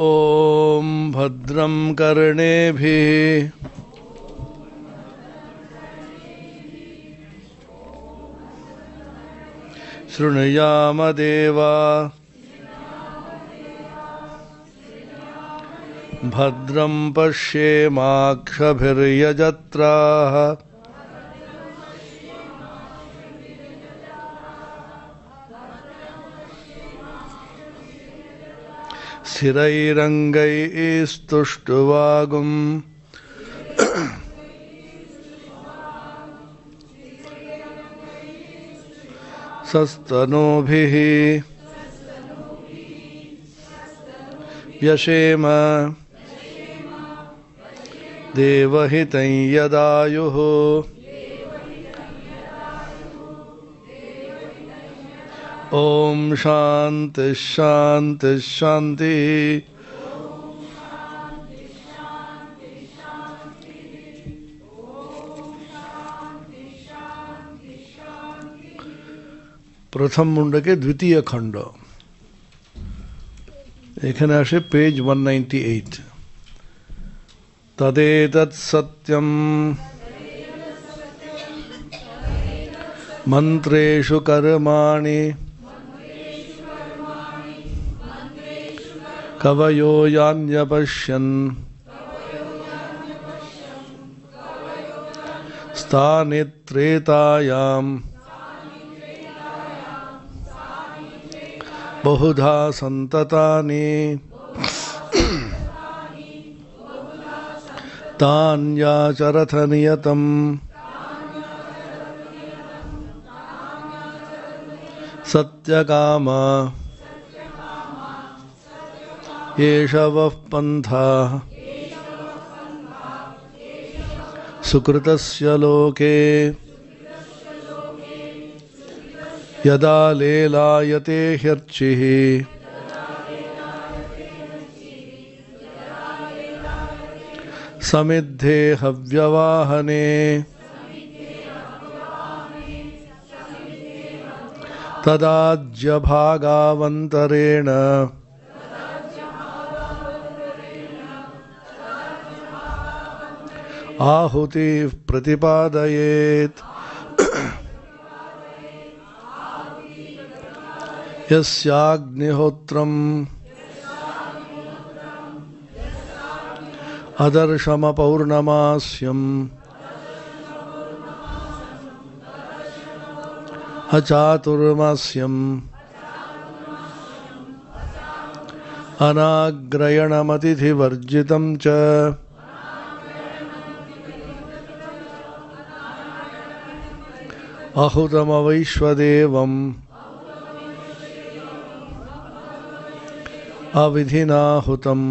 ॐ भद्रं कर्णेभिः शृणुयाम देवा भद्रं पश्येमाक्षभिर्यजत्राः स्थिरैरङ्गैस्तुष्टुवागुं सस्तनूभिः व्यशेम देवहितं यदायुः ॐ शान्ति शान्ति शान्ति। प्रथम मुंड के द्वितीय खंड एखाने आसे पेज 198। तदेतत् सत्यं मंत्रेषु कर्माणि कवयो यान्यपश्यन् स्थाने त्रेतायां बहुधा संततानि तान्याचरथ नियतम् सत्यकामा एष वः पन्थः सुकृतस्य लोके यदा लेलायते ह्यर्चिः समिद्धे हव्यवाहने तदाज्यभागावन्तरेण आहुतिः प्रतिपादयेत् यस्याग्निहोत्रम् अदर्शमपौर्णमास्यम् अचातुर्मास्यम् अनाग्रयणमतिथिवर्जितं च अहुतमवैश्वदेवम् अविधिनाहुतम्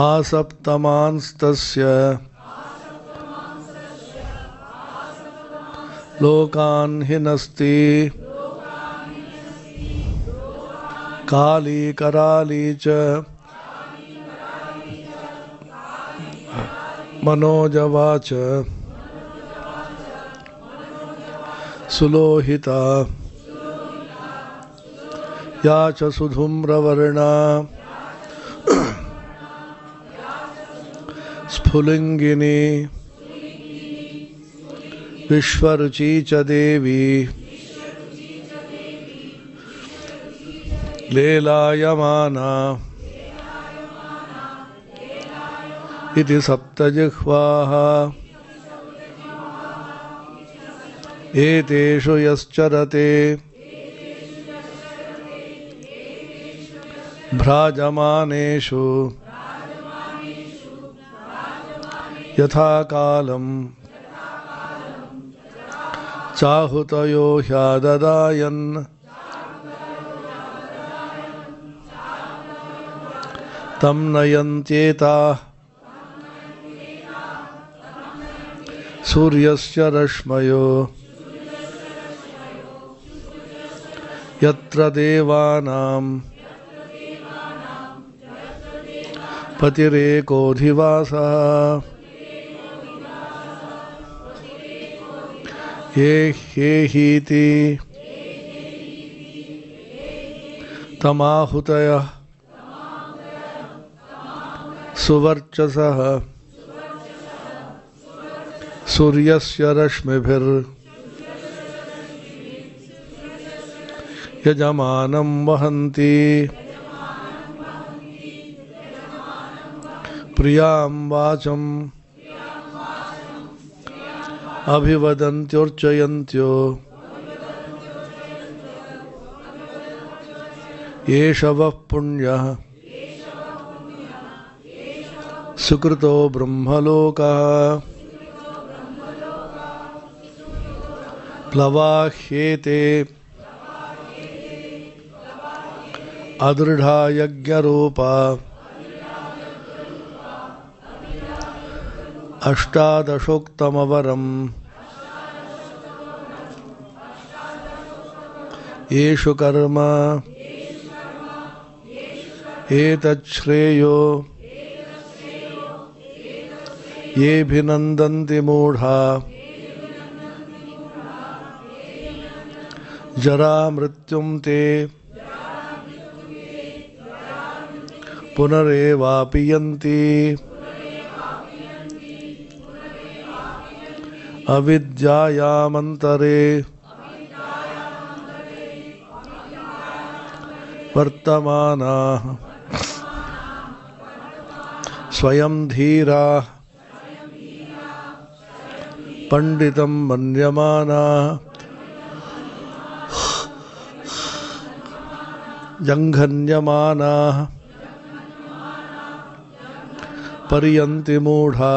आसप्तमांस्तस्य लोकान् हिनस्ति काली कराली च मनोजवा च सुलोहिता या च सुधूम्रवर्णा स्फुलिंगिनी विश्वरुचि च देवी लेलायमाना इति सप्तजिह्वाः एतेषु यश्चरते भ्राजमानेषु यथा कालं चाहुतयो ह्याददायन् तं नयन्त्येताः सूर्यस्य रश्मयो यत्र देवानां पतिरेकोऽधिवासः ये हीति तमाहुतयः सुवर्चसः सूर्यस्य रश्मिभिर्यजमानं वहन्ति प्रियां वाचं अभिवदन्त्योर्चयन्त्यो एष वः पुण्यः सुकृतो ब्रह्मलोकः प्लवाह्येते अदृढा यज्ञरूपा अष्टादशोक्तमवरम् येषु कर्म एतच्छ्रेयो येऽभिनन्दन्ति मूढा जरा मृत्युं ते पुनरेवापि यन्ति अविद्यायामन्तरे वर्तमानाः स्वयं धीराः पंडितं मन्यमानाः जङ्घन्यमानाः पर्यन्ति मूढा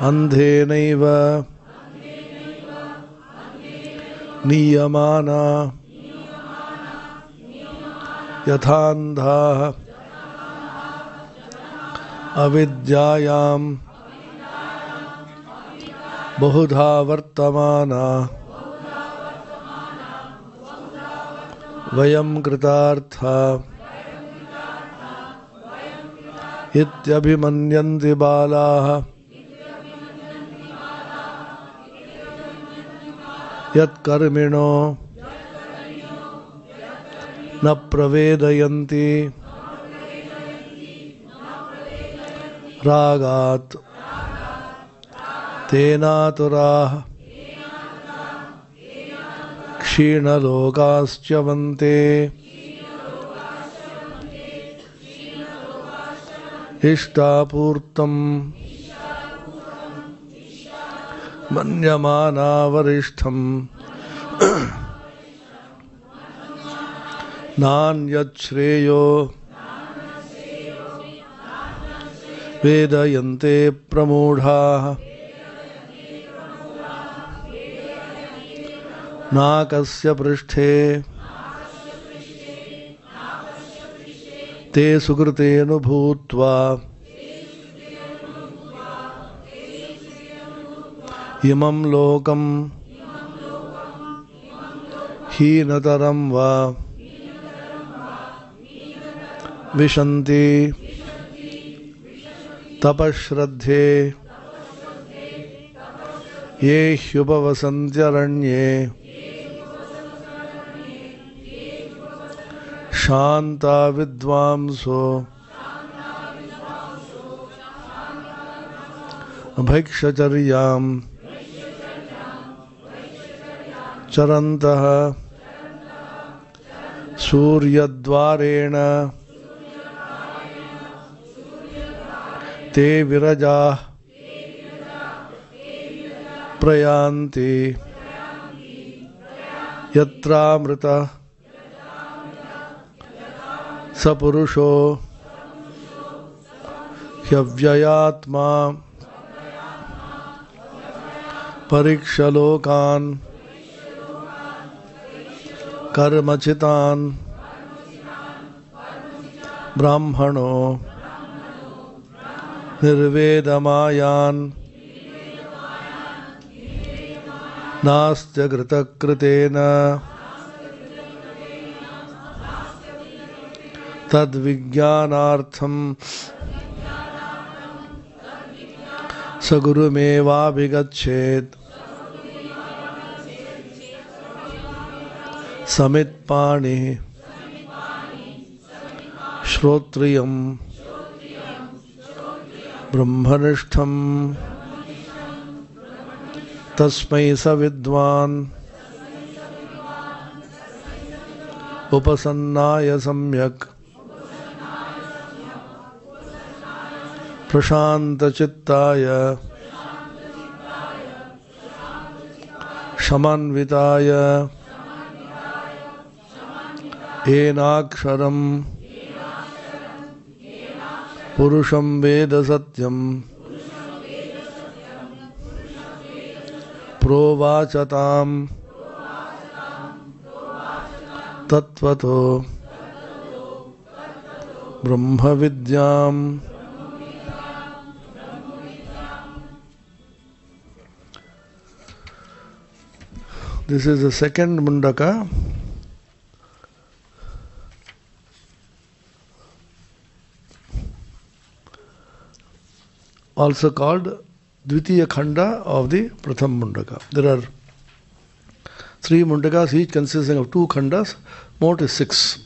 अन्धेनैव नीयमाना यथान्धाः अविद्यायां बहुधा वर्तमाना वयं कृतार्था इत्यभिमन्यन्ति बालाः यत्कर्मिणो न प्रवेदयन्ति रागात् तेनातुराः क्षीणलोकाश्च्यवन्ते इष्टापूर्तं मन्यमाना वरिष्ठं नान्यच्छ्रेयो वेदयन्ते प्रमूढाः नाकस्य पृष्ठे ते सुकृतेनु भूत्वा इमं लोकं हीनतरं वा विशन्ति तपश्रद्धे ये ह्युपवसन्त्यरण्ये शान्ता विद्वांसो भैक्षचर्यां चरन्तः सूर्यद्वारेण ते विरजाः प्रयान्ति यत्रामृतः स पुरुषो ह्यव्ययात्मा परीक्षलोकान् कर्मचितान् ब्राह्मणो निर्वेदमायान् नास्त्यकृतकृतेन तद्विज्ञानार्थं स गुरुमेवाभिगच्छेत् समित्पाणि श्रोत्रियं ब्रह्मनिष्ठं तस्मै स विद्वान् उपसन्नाय सम्यक् प्रशान्तचित्ताय शमान्विताय येनाक्षरं पुरुषं वेद सत्यं प्रोवाचतां तत्त्वतो ब्रह्मविद्याम्। This is the second Mundaka. Also called Dvitiya Khanda of the Pratham Mundaka. There are 3 Mundakas, each consisting of 2 Khandas, mote is 6.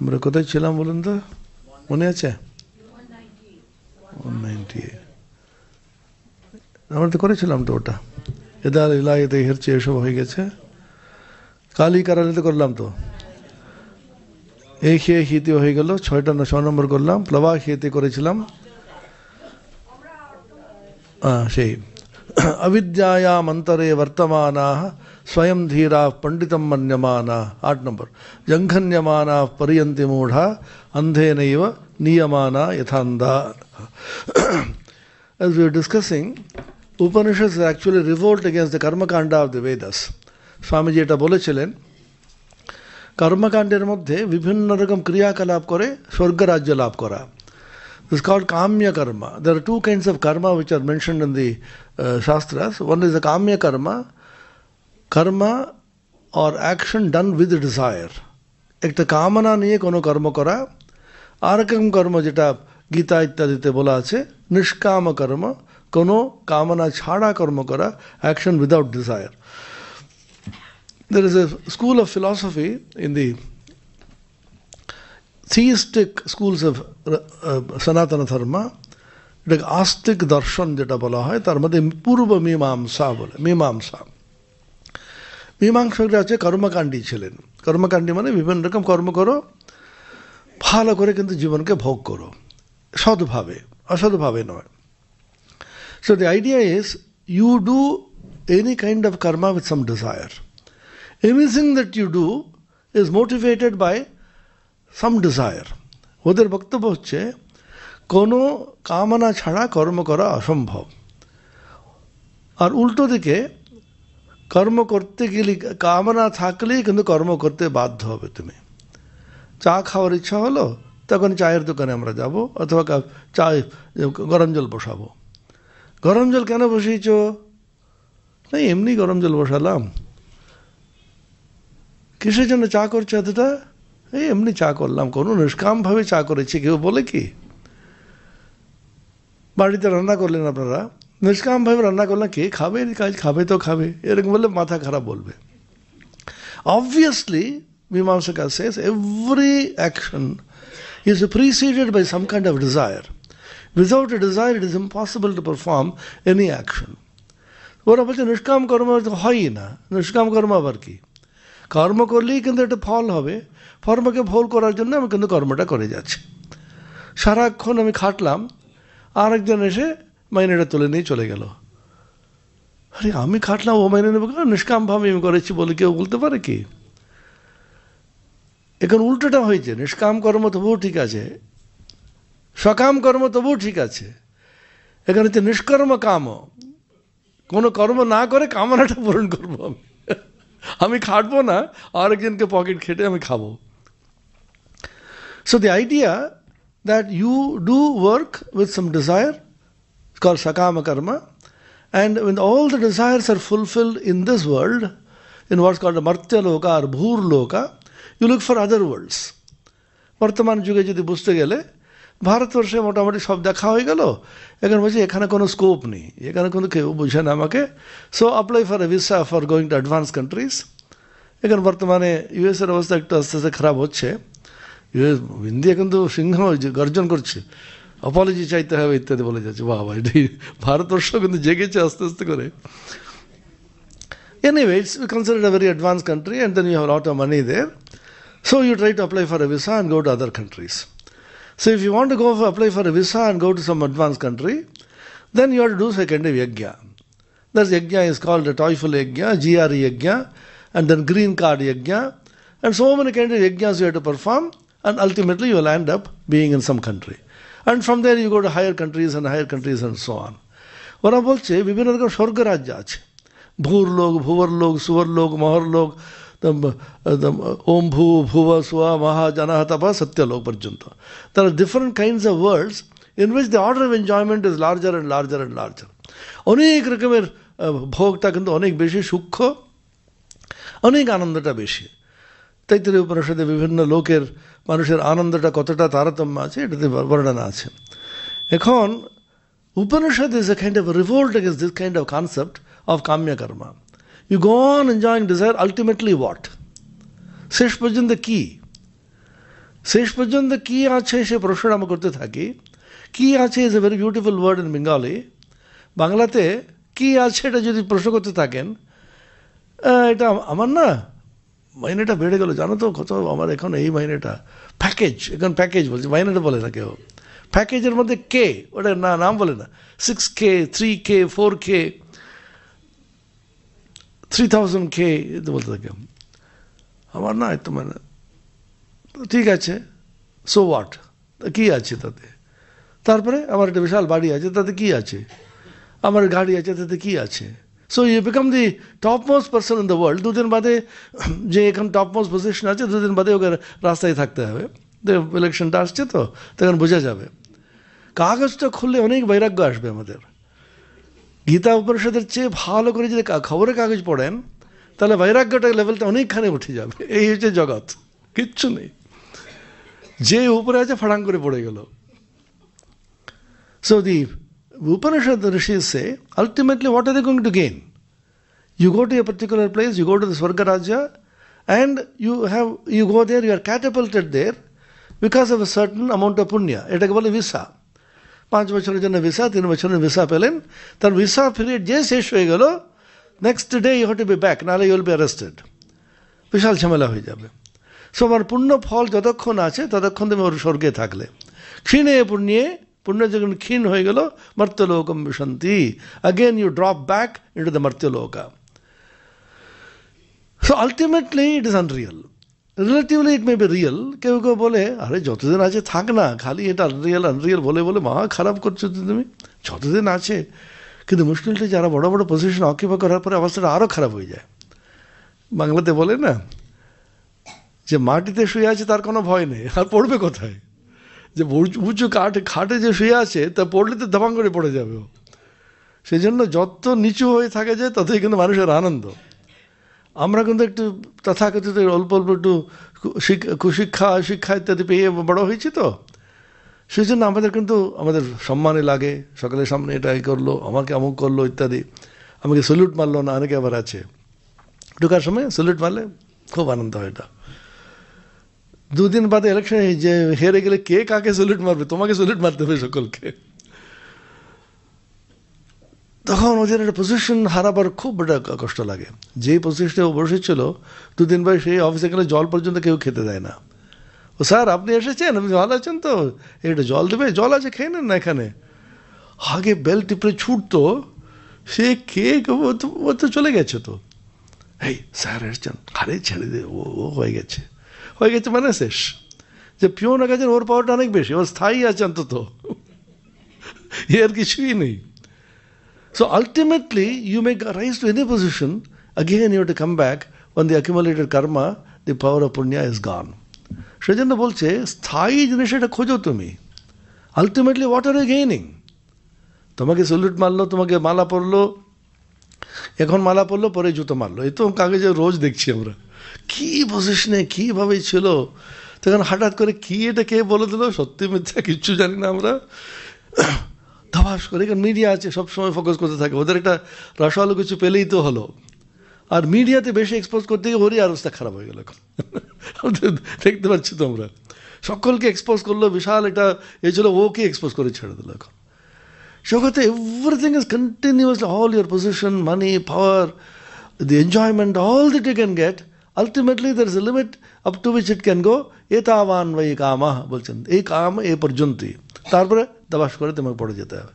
আমরা কোথায় ছিলাম বলুন তো, মনে আছে? 198 আমরা তো করেছিলাম তো ওটা, এদার ইলাহিতে হেরচে এসব হয়ে গেছে, কালি কারালিতে করলাম তো, এই খেয়ে হিতে হয়ে গেল, 6টা না 6 নম্বর করলাম, প্লবা খেতে করেছিলাম, সেই अविद्यायाम अंतरे वर्तमानाः स्वयं धीरा पंडितम मन्यमानाः 8 number जंघन्यमानाः पर्यन्ति मूढ़ा अंधेनैव नियमाना यथांधा। As we were discussing, Upanishads actually revolt against the Karmakanda of the Vedas. Swamiji এটা বলেছিলেন, কর্মকাণ্ডের মধ্যে বিভিন্ন রকম ক্রিয়াকলাপ করে স্বর্গ রাজ্য লাভ করা। This is called Kamya Karma. There are 2 kinds of karma which are mentioned in the Shastras. One is the Kamya Karma or action done with desire. একটা কামনা নিয়ে কোনো কর্ম করা, আর রকম কর্ম যেটা গীতা ইত্যাদিতে বলা আছে নিষ্কাম কর্ম, কোনো কামনা ছাড়া কর্ম করা, action without desire. There is a school of philosophy in the theistic schools of Sanatana Dharma, এটাকে আস্তিক দর্শন যেটা বলা হয়, তার মধ্যে পূর্ব মীমাংসা বলে, মীমাংসকরা আছে কর্মকাণ্ডী ছিলেন। কর্মকাণ্ডী মানে বিভিন্ন রকম কর্ম করো, ভালো করে কিন্তু জীবনকে ভোগ করো, সৎভাবে, অসৎভাবে নয়। So the idea is you do any kind of karma with some desire. Everything that you do is motivated by some desire. ওদের বক্তব্য হচ্ছে কোনো কামনা ছাড়া কর্ম করা অসম্ভব। আর উল্টো দিকে কর্ম করতে গেলে কামনা থাকলেই কিন্তু কর্ম করতে বাধ্য হবে তুমি। চা খাওয়ার ইচ্ছা হলো, তখন চায়ের দোকানে আমরা যাব, অথবা চা গরম জল বসাবো। গরম জল কেন বসিয়েছ? না এমনি গরম জল বসালাম। কিসের জন্য চা করছো এতটা? এই এমনি চা করলাম, কোনো নিষ্কামভাবে চা করেছি কেউ বলে কি? বাড়িতে রান্না করলেন আপনারা, নিষ্কামভাবে রান্না করলেন, কে খাবে? কাজ খাবে তো খাবে, এরকম বললে মাথা খারাপ বলবে। Obviously, Mimamsaka says every action is preceded by some kind of desire. Without a desire, it is impossible to perform any action. ওরা বলছে নিষ্কাম কর্ম হয়ই না, নিষ্কাম কর্ম আবার কি? কর্ম করলেই কিন্তু একটা ফল হবে, ফর্মকে ফল করার জন্য আমি কিন্তু কর্মটা করে যাচ্ছি। সারাক্ষণ আমি খাটলাম, আর একজন এসে মাইনেটা তুলে নিয়ে চলে গেল। আরে আমি খাটলাম, ও মাইনে নেব কেন? নিষ্কামভাবে আমি করেছি বলে কেউ বলতে পারে কি? এখন উল্টোটা হয়েছে, নিষ্কাম কর্ম তবুও ঠিক আছে, সকাম কর্ম তবুও ঠিক আছে, এখানে হচ্ছে নিষ্কর্ম কাম, কোনো কর্ম না করে কামনাটা পূরণ করবো আমি, আমি খাটবো না, আরেকজনকে পকেট খেটে আমি খাবো। So the idea that you do work with some desire, it's called sakama karma, and when all the desires are fulfilled in this world, in what's called a martya loka or bhur loka, you look for other worlds. বর্তমান যুগে যদি বুঝতে গেলে ভারতবর্ষে মোটামুটি সব দেখা হয়ে গেল, এখন বলছি এখানে কোনো স্কোপ নেই, এখানে কোনো কেউ বুঝে না আমাকে, so apply for a visa for going to advance countries. এখন বর্তমানে ইউএসের অবস্থা একটু আস্তে আস্তে খারাপ হচ্ছে, ইউএস ইন্ডিয়া কিন্তু সিংহ গর্জন করছে, অপোলজি চাইতে হবে ইত্যাদি বলে যাচ্ছে। বাবা, এটাই ভারতবর্ষ কিন্তু জেগেছে আস্তে আস্তে করে। Anyway, it's considered a very advanced country and then you have a lot of money there. So you try to apply for a visa and go to other countries. So if you want to apply for a visa and go to some advanced country, then you have to do second yajna. That yajna is called the Teufel yajna, GRE yajna, and then green card yajna, and so many kind of yajnas you have to perform, and ultimately you will end up being in some country. And from there you go to higher countries and so on. ওরা বলছে বিভিন্ন রকম স্বর্গ রাজ্য আছে, ভূর লোক, ভুবর লোক, সুবর লোক, মহর লোক, ওম ভূ ভুব সুয়া মহা জানাহ তাপা সত্যলোক পর্যন্ত। There are different kinds of worlds in which the order of enjoyment is larger and larger and larger. অনেক রকমের ভোগটা কিন্তু অনেক বেশি সূক্ষ্ম, অনেক আনন্দটা বেশি। তৈত্তরীয় উপনিষদে বিভিন্ন লোকের মানুষের আনন্দটা কতটা তারতম্য আছে এটাতে বর্ণনা আছে। এখন Upanishad is a kind of a revolt against this kind of concept of kamya karma. You go on enjoying desire, ultimately what? শেষ পর্যন্ত কি? শেষ পর্যন্ত কি আছে সে প্রশ্ন আমরা করতে থাকি। কি আছে is a very beautiful word in Bengali. বাংলাতে কি আছে এটা যদি প্রশ্ন করতে থাকেন, এটা আমার না মাইনেটা বেড়ে গেল জানো তো কত, আমার এখন এই মাইনেটা প্যাকেজ, এখন প্যাকেজ বলছে, মাইনেটা বলে না কেউ। প্যাকেজের মধ্যে কে, ওটা না নাম বলে না, 6K, 3K, 4K, 3000K এটা বলতে থাকে। আমার না এত মানে ঠিক আছে, সো হোয়াট, কী আছে তাতে? তারপরে আমার একটা বিশাল বাড়ি আছে, তাতে কি আছে? আমার গাড়ি আছে, তাতে কি আছে? So you become the top most person in the world. দুদিন বাদে যে এখন টপ মোস্ট পজিশন আছে, দুদিন বাদে ওকে রাস্তায় থাকতে হবে, ইলেকশনটা আসছে তো তখন বোঝা যাবে। কাগজটা খুললে অনেক বৈরাগ্য আসবে আমাদের। গীতা উপনিষদের চেয়ে ভালো করে যদি খবরের কাগজ পড়েন তাহলে বৈরাগ্যটা লেভেলটা অনেকখানি উঠে যাবে। এই হচ্ছে জগৎ, কিচ্ছু নেই, যে উপরে আছে ফাড়াং করে পড়ে গেল। So the Upanishad Rishis say, ultimately what are they going to gain? You go to a particular place, you go to the Swarga Rajya, and you go there, you are catapulted there because of a certain amount of punya. এটাকে বলে visa. 5 বছরের জন্য visa, 3 বছরের visa পেলেন, তার visa period যে শেষ হয়ে গেল, next day you have to be back, নাহলে ইউ উইল বি অ্যারেস্টেড। বিশাল ঝামেলা হয়ে যাবে। সো আমার পুণ্য ফল যতক্ষণ আছে ততক্ষণ তুমি ওর স্বর্গে থাকলে, ক্ষীণে পুণ্যে, পুণ্য যখন ক্ষীণ হয়ে গেল, মর্ত্যলোকম বিশন্তি, again you drop back into the মর্ত্যলোকা. So ultimately it is unreal. Relatively it may be real. কেউ কেউ বলে আরে যতদিন আছে থাক না, খালি এটা আনরিয়াল বলে বলে মহা খারাপ করছো তুমি, যতদিন আছে। কিন্তু মুশকিলটা যারা বড় বড় পজিশন অকিউপাই করার পরে অবস্থাটা আরও খারাপ হয়ে যায়। বাংলাতে বলে না যে মাটিতে শুয়ে আছে তার কোনো ভয় নেই, আর পড়বে কোথায়? যে উঁচু খাটে যে শুয়ে আছে তা পড়লে তো দাবাং করে পড়ে যাবে। সেই জন্য যত নিচু হয়ে থাকে যায় ততই কিন্তু মানুষের আনন্দ। আমরা কিন্তু একটু তথাকথিত অল্প অল্প একটু শিক্ষা ইত্যাদি পেয়ে বড় হয়েছি তো, সেই জন্য আমাদের কিন্তু আমাদের সম্মানে লাগে, সকালের সামনে এটাই করলো, আমাকে অমুক করলো ইত্যাদি, আমাকে স্যালুট মারলো না, অনেকে আবার আছে ঢোকার সময় স্যালুট মারলে খুব আনন্দ হয়। এটা 2 দিন বাদে ইলেকশনে যে হেরে গেলে কে কাকে স্যালুট মারবে? তোমাকে স্যালুট মারতে হবে সকলকে। তখন ওদের একটা পজিশন হারাবার খুব বড় কষ্ট লাগে। যেই পজিশনে ও বসেছিল 2 দিন পরে সেই অফিসে গেলে জল পর্যন্ত কেউ খেতে দেয় না। ও স্যার আপনি এসেছেন, আপনি ভালো আছেন তো, এটা জল দেবে, জল আছে খেয়ে নেন না এখানে। আগে বেল টিপে ছুটতো, সে কে ও তো চলে গেছে তো, এই স্যার এসেছেন, আরে ছেড়ে দে, ও হয়ে গেছে মানে শেষ। যে পিওন গেছেন ওর পাওয়ারটা অনেক বেশি, ওর স্থায়ী আছে অন্তত, এর কিছুই নেই। So ultimately you may rise to any position, again you have to come back when the accumulated karma, the power of punya is gone. সেজন্য বলছে স্থায়ী জিনিস এটা খোঁজো তুমি। Ultimately what are you gaining? তোমাকে স্যালুট মারলো, তোমাকে মালা পরলো, এখন মালা পরলো, পরে জুতো মারলো, এই তো কাগজে রোজ দেখছি আমরা। কী পজিশনে কীভাবে ছিল, তখন হঠাৎ করে কি এটা কে বলে দিল, সত্যি মিথ্যা কিচ্ছু জানি না আমরা, ধাবাস করে, কারণ মিডিয়া আছে সবসময় ফোকাস করতে থাকে, ওদের একটা রসালো কিছু পেলেই তো হলো। আর মিডিয়াতে বেশি এক্সপোজ করতে গিয়ে ওরই আর অবস্থা খারাপ হয়ে গেল এখন। দেখতে পাচ্ছি তো আমরা, সকলকে এক্সপোজ করলো, বিশাল এটা এই ছিল, ওকে এক্সপোজ করে ছেড়ে দিল এখন। জগতে everything is continuously, all your position, money, power, the enjoyment, all that you can get, ultimately there is a limit up to which it can go. এতাবান ভাই কামা বলছেন, এই কাম এ পর্যন্তই, তারপরে দাবাস করে তোমাকে পড়ে যেতে হবে।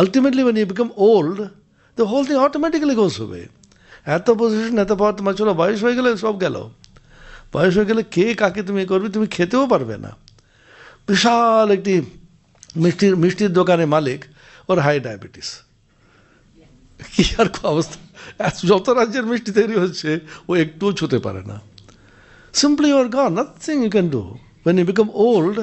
Ultimately when you become old, the whole thing automatically goes away. এত পজিশন, এত পাওয়ার তোমার, চলো বয়স হয়ে গেলে সব গেল। বয়স হয়ে গেলে কে কাকে তুমি করবে, তুমি খেতেও পারবে না। বিশাল একটি মিষ্টির দোকানে মালিক, ওর হাই ডায়াবেটিস, কি আর অবস্থা, যত রাজ্যের মিষ্টি তৈরি হচ্ছে ও একটুও ছুতে পারে না। Simply you are gone, nothing you can do. When you become old,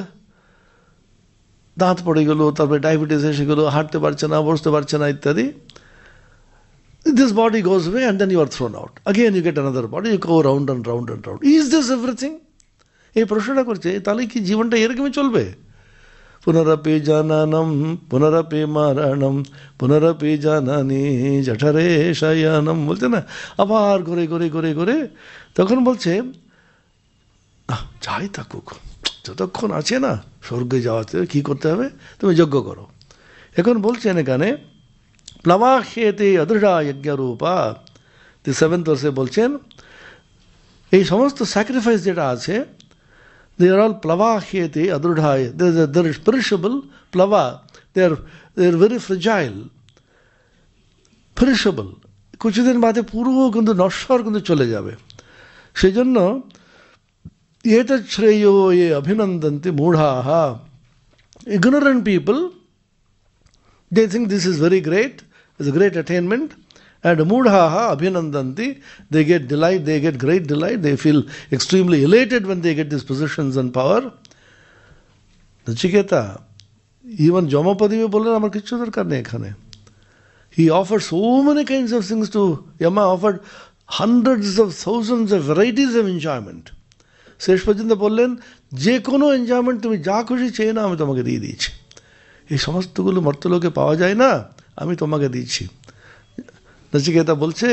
দাঁত পড়ে গেল, তারপরে ডায়াবেটিস এসে গেলো, হাঁটতে পারছে না, বসতে পারছে না ইত্যাদি, this body goes away and then you are thrown out. Again you get another body, you go round and round and round. Is this everything? এই প্রশ্নটা করছে, তাহলে কি জীবনটা এরকমই চলবে? পুনরপি জানানম পুনরপি মারণম পুনরপি জানানি জঠরে শয়নম, বলছে না, আবার ঘুরে ঘুরে ঘুরে ঘুরে। তখন বলছে যাই থাকুক, যতক্ষণ আছে না স্বর্গে যাওয়াতে কি করতে হবে, তুমি যজ্ঞ করো। এখন বলছেন এখানে প্লাবাখ্যেতে অদৃঢ়া যজ্ঞরূপা, 7th verse বলছেন এই সমস্ত স্যাক্রিফাইস যেটা আছে, they are all plavahyete adrudhaya, there is perishable plava, they are very fragile, perishable, কিছুদিন বাদে পুরো কিন্তু নশ্বর কিন্তু চলে যাবে। সেই জন্য এতৎ শ্রেয়ো এ অভিনন্দন্তি মূঢ়াঃ, ignorant people, they think this is very great, it's a great attainment. And mudhaha abhinandanti, they get delight, they get great delight, they feel extremely elated when they get these positions and power. Nachiketa, even Jamapadive বললেন আমার কিছু দরকার নেই এখানে। He offered so many kinds of things to Yama, offered hundreds of thousands of varieties of enjoyment. শেষ পর্যন্ত বললেন যে কোনো এনজয়মেন্ট তুমি যা খুশি চেয়ে না, আমি তোমাকে দিয়ে দিয়েছি। এই সমস্তগুলো মর্তলোকে পাওয়া যায় না, আমি তোমাকে দিচ্ছি। নচিকেতা বলছে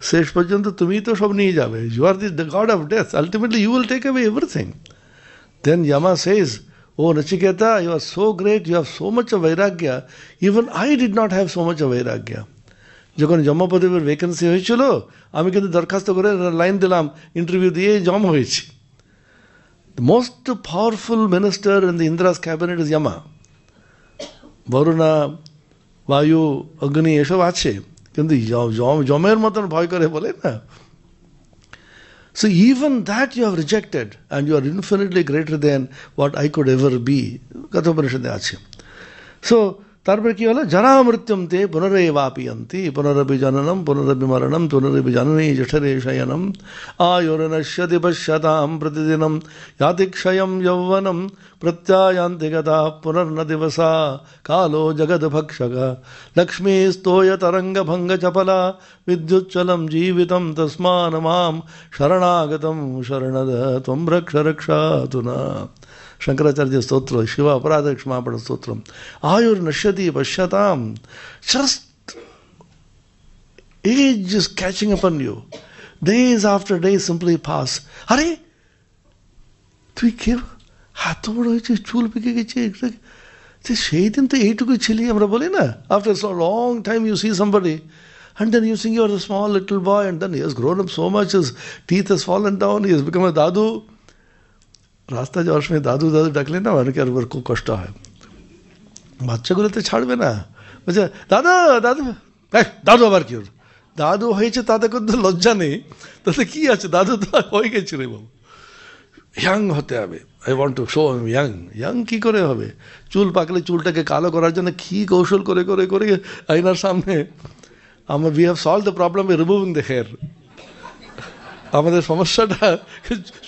শেষ পর্যন্ত তুমি তো সব নিয়ে যাবে, you are the god of death, ultimately you will take away everything. Then Yama says, ও Nachiketa, you are so great, you have so much of বৈরাগ্য, even I did not have so much of বৈরাগ্য। যখন যমপদবীর vacancy হয়েছিল, আমি কিন্তু দরখাস্ত করে line দিলাম, ইন্টারভিউ দিয়ে জম হয়েছি। The most powerful minister in the Indra's cabinet is Yama. Varuna, Vayu, Agni এসব আছে, কিন্তু জমের মতন ভয় করে বলে না। So even that you have rejected and you are infinitely greater than what I could ever be. Kathopanishade আছে। So তারপরে কি হলো, জরা মৃত্যুম তে পুনরেবাপিয়ন্তি পুনরপি জননম পুনরপি মরণম পুনরপি জননী জঠরে শয়নম আয়োরনশ্যতি পশ্যতাম প্রতিদিনম ইয়াতি ক্ষয়ম যৌবনম প্রত্যায়ান্তি গতা পুনর্ন দিবসা কালো জগদ্ভক্ষক লক্ষ্মী স্তোয় তরঙ্গ ভঙ্গ চপলা বিদ্যুচ্চলম জীবিতম তস্মান মাম শরণাগতম শরণদ ত্বম রক্ষ রক্ষাতু না। Shankaracharya Stotra, Shiva Aparada Kshamapana Stotram. Ayur Nashyati Pashyatam. Just age is catching upon you. Days after days simply pass. Hare, তুই কে হাত বড় হয়েছে, চুল পেকে গেছে, সেই দিন তো এইটুকুই ছিলি, আমরা বলি না। After so long time you see somebody and then you think you are a small little boy and then he has grown up so much, his teeth has fallen down, he has become a dadu. রাস্তা যাওয়ার সময় দাদু দাদু ডাকলে না অনেকের উপর খুব কষ্ট হয়। বাচ্চাগুলো তো ছাড়বে না, বলছে দাদু দাদু, দাদু আবার কি, দাদু হয়েছে তাতে কিন্তু লজ্জা নেই, তাতে কি আছে, দাদু তো হয়ে গেছে রে বাবু, ইয়াং হতে হবে। I want to show young. Young কি করে হবে? চুল পাকলে চুলটাকে কালো করার জন্য কি কৌশল করে করে করে আয়নার সামনে। আমরা we have solve the problem by removing the hair. আমাদের সমস্যাটা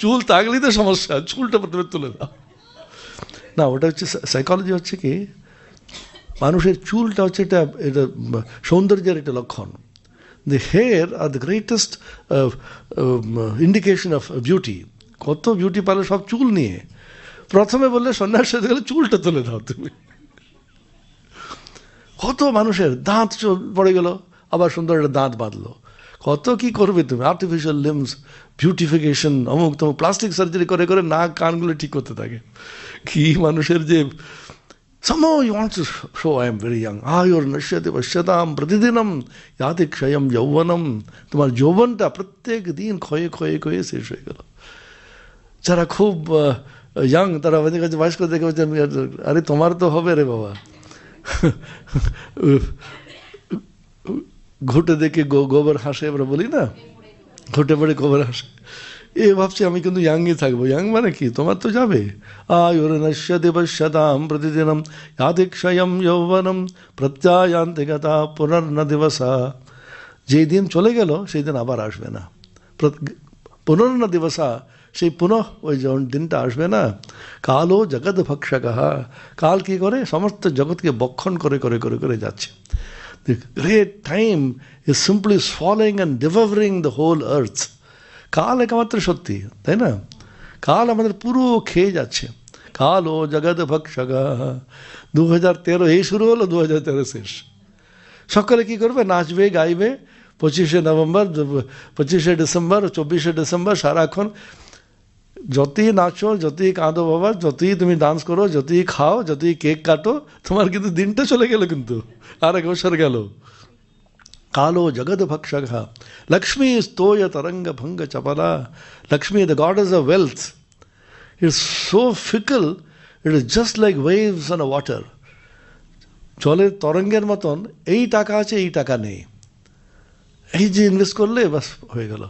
চুল থাকলেই তো সমস্যা, চুলটা প্রথমে তুলে দাও না। ওটা হচ্ছে সাইকোলজি, হচ্ছে কি মানুষের চুলটা হচ্ছে এটা এটা সৌন্দর্যের একটা লক্ষণ। The hair are the greatest indication of beauty. কত বিউটি পার্লার সব চুল নিয়ে, প্রথমে বললে সন্ন্যাস হতে গেলে চুলটা তুলে দাও তুমি। কত মানুষের দাঁত পড়ে গেল, আবার সুন্দর একটা দাঁত বাঁধলো। কত কি করবে তুমি, আর্টিফিশিয়াল লিমস, বিউটিফিকেশন, অমুক তমুক, প্লাস্টিক সার্জারি করে করে নাক কানগুলো ঠিক করতে থাকে। কি মানুষের যে somehow you want to show I am very young. Ayurnashyati pasyatam pratidinam yati kshayam yauvanam. তোমার যৌবনটা প্রত্যেক দিন ক্ষয়ে ক্ষয়ে ক্ষয়ে শেষ হয়ে গেল। যারা খুব ইয়াং তারা আমাদের কাছে বয়স্ক দেখে বলছেন, আরে তোমার তো হবে রে বাবা। ঘুটে দেখে গোবর হাসে, আমরা বলি না, ঘুটে পড়ে গোবর হাসে। এ ভাবছি আমি কিন্তু ইয়াংই থাকবো। ইয়াং মানে কি, তোমার তো যাবে। আয়ুর্নশ্যতি পশ্যতাম প্রতিদিনম ইয়াতি ক্ষয়ম যৌবনম প্রত্যায়ান্তি গতা পুনর্ন দিবসা। যেই দিন চলে গেল সেই দিন আবার আসবে না। পুনর্ন দিবসা, সেই পুনঃ ওই যখন দিনটা আসবে না। কালো জগৎ ভক্ষক, কাল কি করে, সমস্ত জগৎকে বক্ষণ করে করে করে করে যাচ্ছে। The great time is simply swallowing and devouring the whole earth. কাল একমাত্র সত্যি, তাই না? কাল আমাদের পুরো খেয়ে যাচ্ছে। কাল ও জগৎ ভক্ষক। 2013 এই শুরু হলো, 2013 শেষ। সকালে কি করবে, নাচবে গাইবে। 25শে নভেম্বর, 25শে ডিসেম্বর, 24শে ডিসেম্বর সারাক্ষণ যতই নাচো, যতই কাঁদো বাবা, যতই তুমি ডান্স করো, যতই খাও, যতই কেক কাটো, তোমার কিন্তু দিনটা চলে গেল, কিন্তু আর এক বছর গেল। কালো জগৎ ভক্ষক লক্ষ্মী স্তোয় তরঙ্গ ভঙ্গ চপলা। Lakshmi, the goddess of wealth, is so fickle, it is just like waves on a water. জলের তরঙ্গের মতন, এই টাকা আছে এই টাকা নেই, এই যে ইনভেস্ট করলে বাস হয়ে গেল।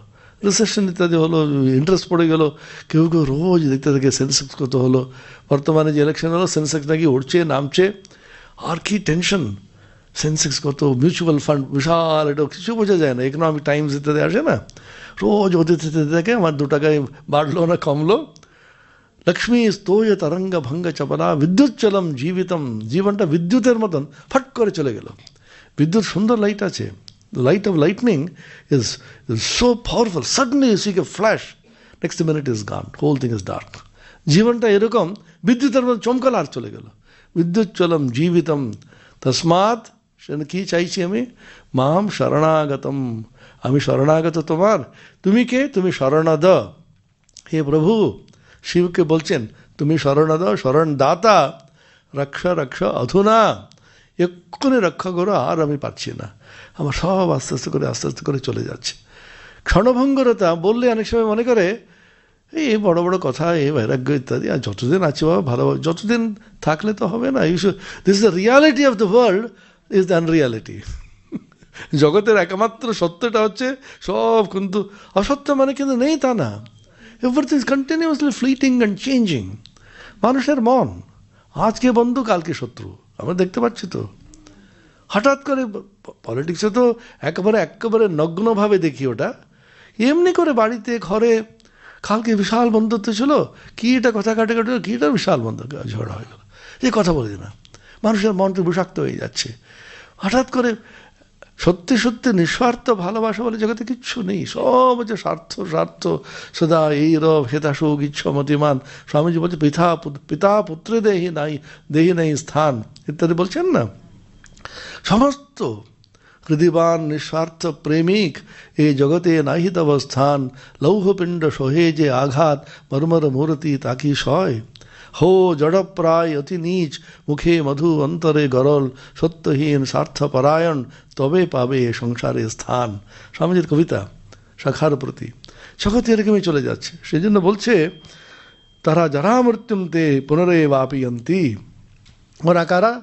রিসেশন ইত্যাদি হলো, ইন্টারেস্ট পড়ে গেল, কেউ কেউ রোজ দেখতে থাকে সেন্সেক্স কত হলো। বর্তমানে যে ইলেকশন হলো, সেন্সেক্স নাকি উঠছে নামছে, আর কি টেনশন। সেন্সেক্স কত, মিউচুয়াল ফান্ড বিশাল, এটা কিছু বোঝা যায় না। ইকোনমিক টাইমস ইত্যাদি আসে না, রোজ ওদের থাকে আমার 2 টাকায় বাড়লো না কমলো। লক্ষ্মী স্তোয় তরঙ্গ ভঙ্গ চপলা বিদ্যুৎ চলম জীবিতম। জীবনটা বিদ্যুতের মতন ফট করে চলে গেল। বিদ্যুৎ সুন্দর লাইট আছে, the light of lightning is so powerful. Suddenly you see a flash, next minute is gone, whole thing is dark. জীবনটা এরকম বিদ্যুতের মতো চমকাল আর চলে গেল। বিদ্যুৎ চলম জীবিতম তসমাৎ, সেটা কি চাইছি আমি, মাম শরণাগতম, আমি শরণাগত তোমার। তুমি কে, তুমি শরণাদ। হে প্রভু, শিবকে বলছেন তুমি শরণাদ, শরণ দাতা। রক্ষ রক্ষ অধুনা, এক্ষুনি রক্ষা করো, আর আমি পারছি না, আমার সব আস্তে আস্তে করে চলে যাচ্ছে। ক্ষণভঙ্গরতা বললে অনেক সময় মনে করে এই বড় বড় কথা, এই বৈরাগ্য ইত্যাদি, আর যতদিন আছে বাবা ভালো, যতদিন থাকলে তো হবে না। This is the reality of the world, is the unreality. জগতের একমাত্র সত্যটা হচ্ছে সব কিন্তু অসত্য, মানে কিন্তু নেই তা না। Everything is continuously fleeting and changing. মানুষের মন আজকে বন্ধু কালকে শত্রু, আমরা দেখতে পাচ্ছি তো। হঠাৎ করে পলিটিক্সে তো একেবারে নগ্নভাবে দেখি ওটা। এমনি করে বাড়িতে ঘরে কালকে বিশাল বন্ধুত্ব ছিল, কি এটা কথা কাটে কি এটা বিশাল বন্ধুত্ব, ঝগড়া হয়ে গেল, যে কথা বলি না। মানুষের মনটা বিষাক্ত হয়ে যাচ্ছে। হঠাৎ করে সত্যি সত্যি নিঃস্বার্থ ভালোবাসা বলে জগতে কিচ্ছু নেই, সব হচ্ছে স্বার্থ সদা এই রব হেতাসুখ ইচ্ছমতিমান। স্বামীজি বলছে পিতা পুত্রে দেহি নাই স্থান ইত্যাদি বলছেন না। সমস্ত হৃদিবান নিঃস্বার্থ প্রেমিক এই জগতে নাহি তব স্থান। লৌহপিণ্ড সোহে যে আঘাত, মর্মর মূর্তি তাকি সয়। হো জড়প্রায় অতি নীচ, মুখে মধু অন্তরে গরল। সত্যহীন স্বার্থপরায়ণ, তবে পাবে সংসারে স্থান। স্বামীজির কবিতা শাখার প্রতি। জগৎ এরকমই চলে যাচ্ছে। সেই জন্য বলছে তারা যারা মৃত্যুমতে পুনরেবাপিয়ন্তি। ওরা কারা?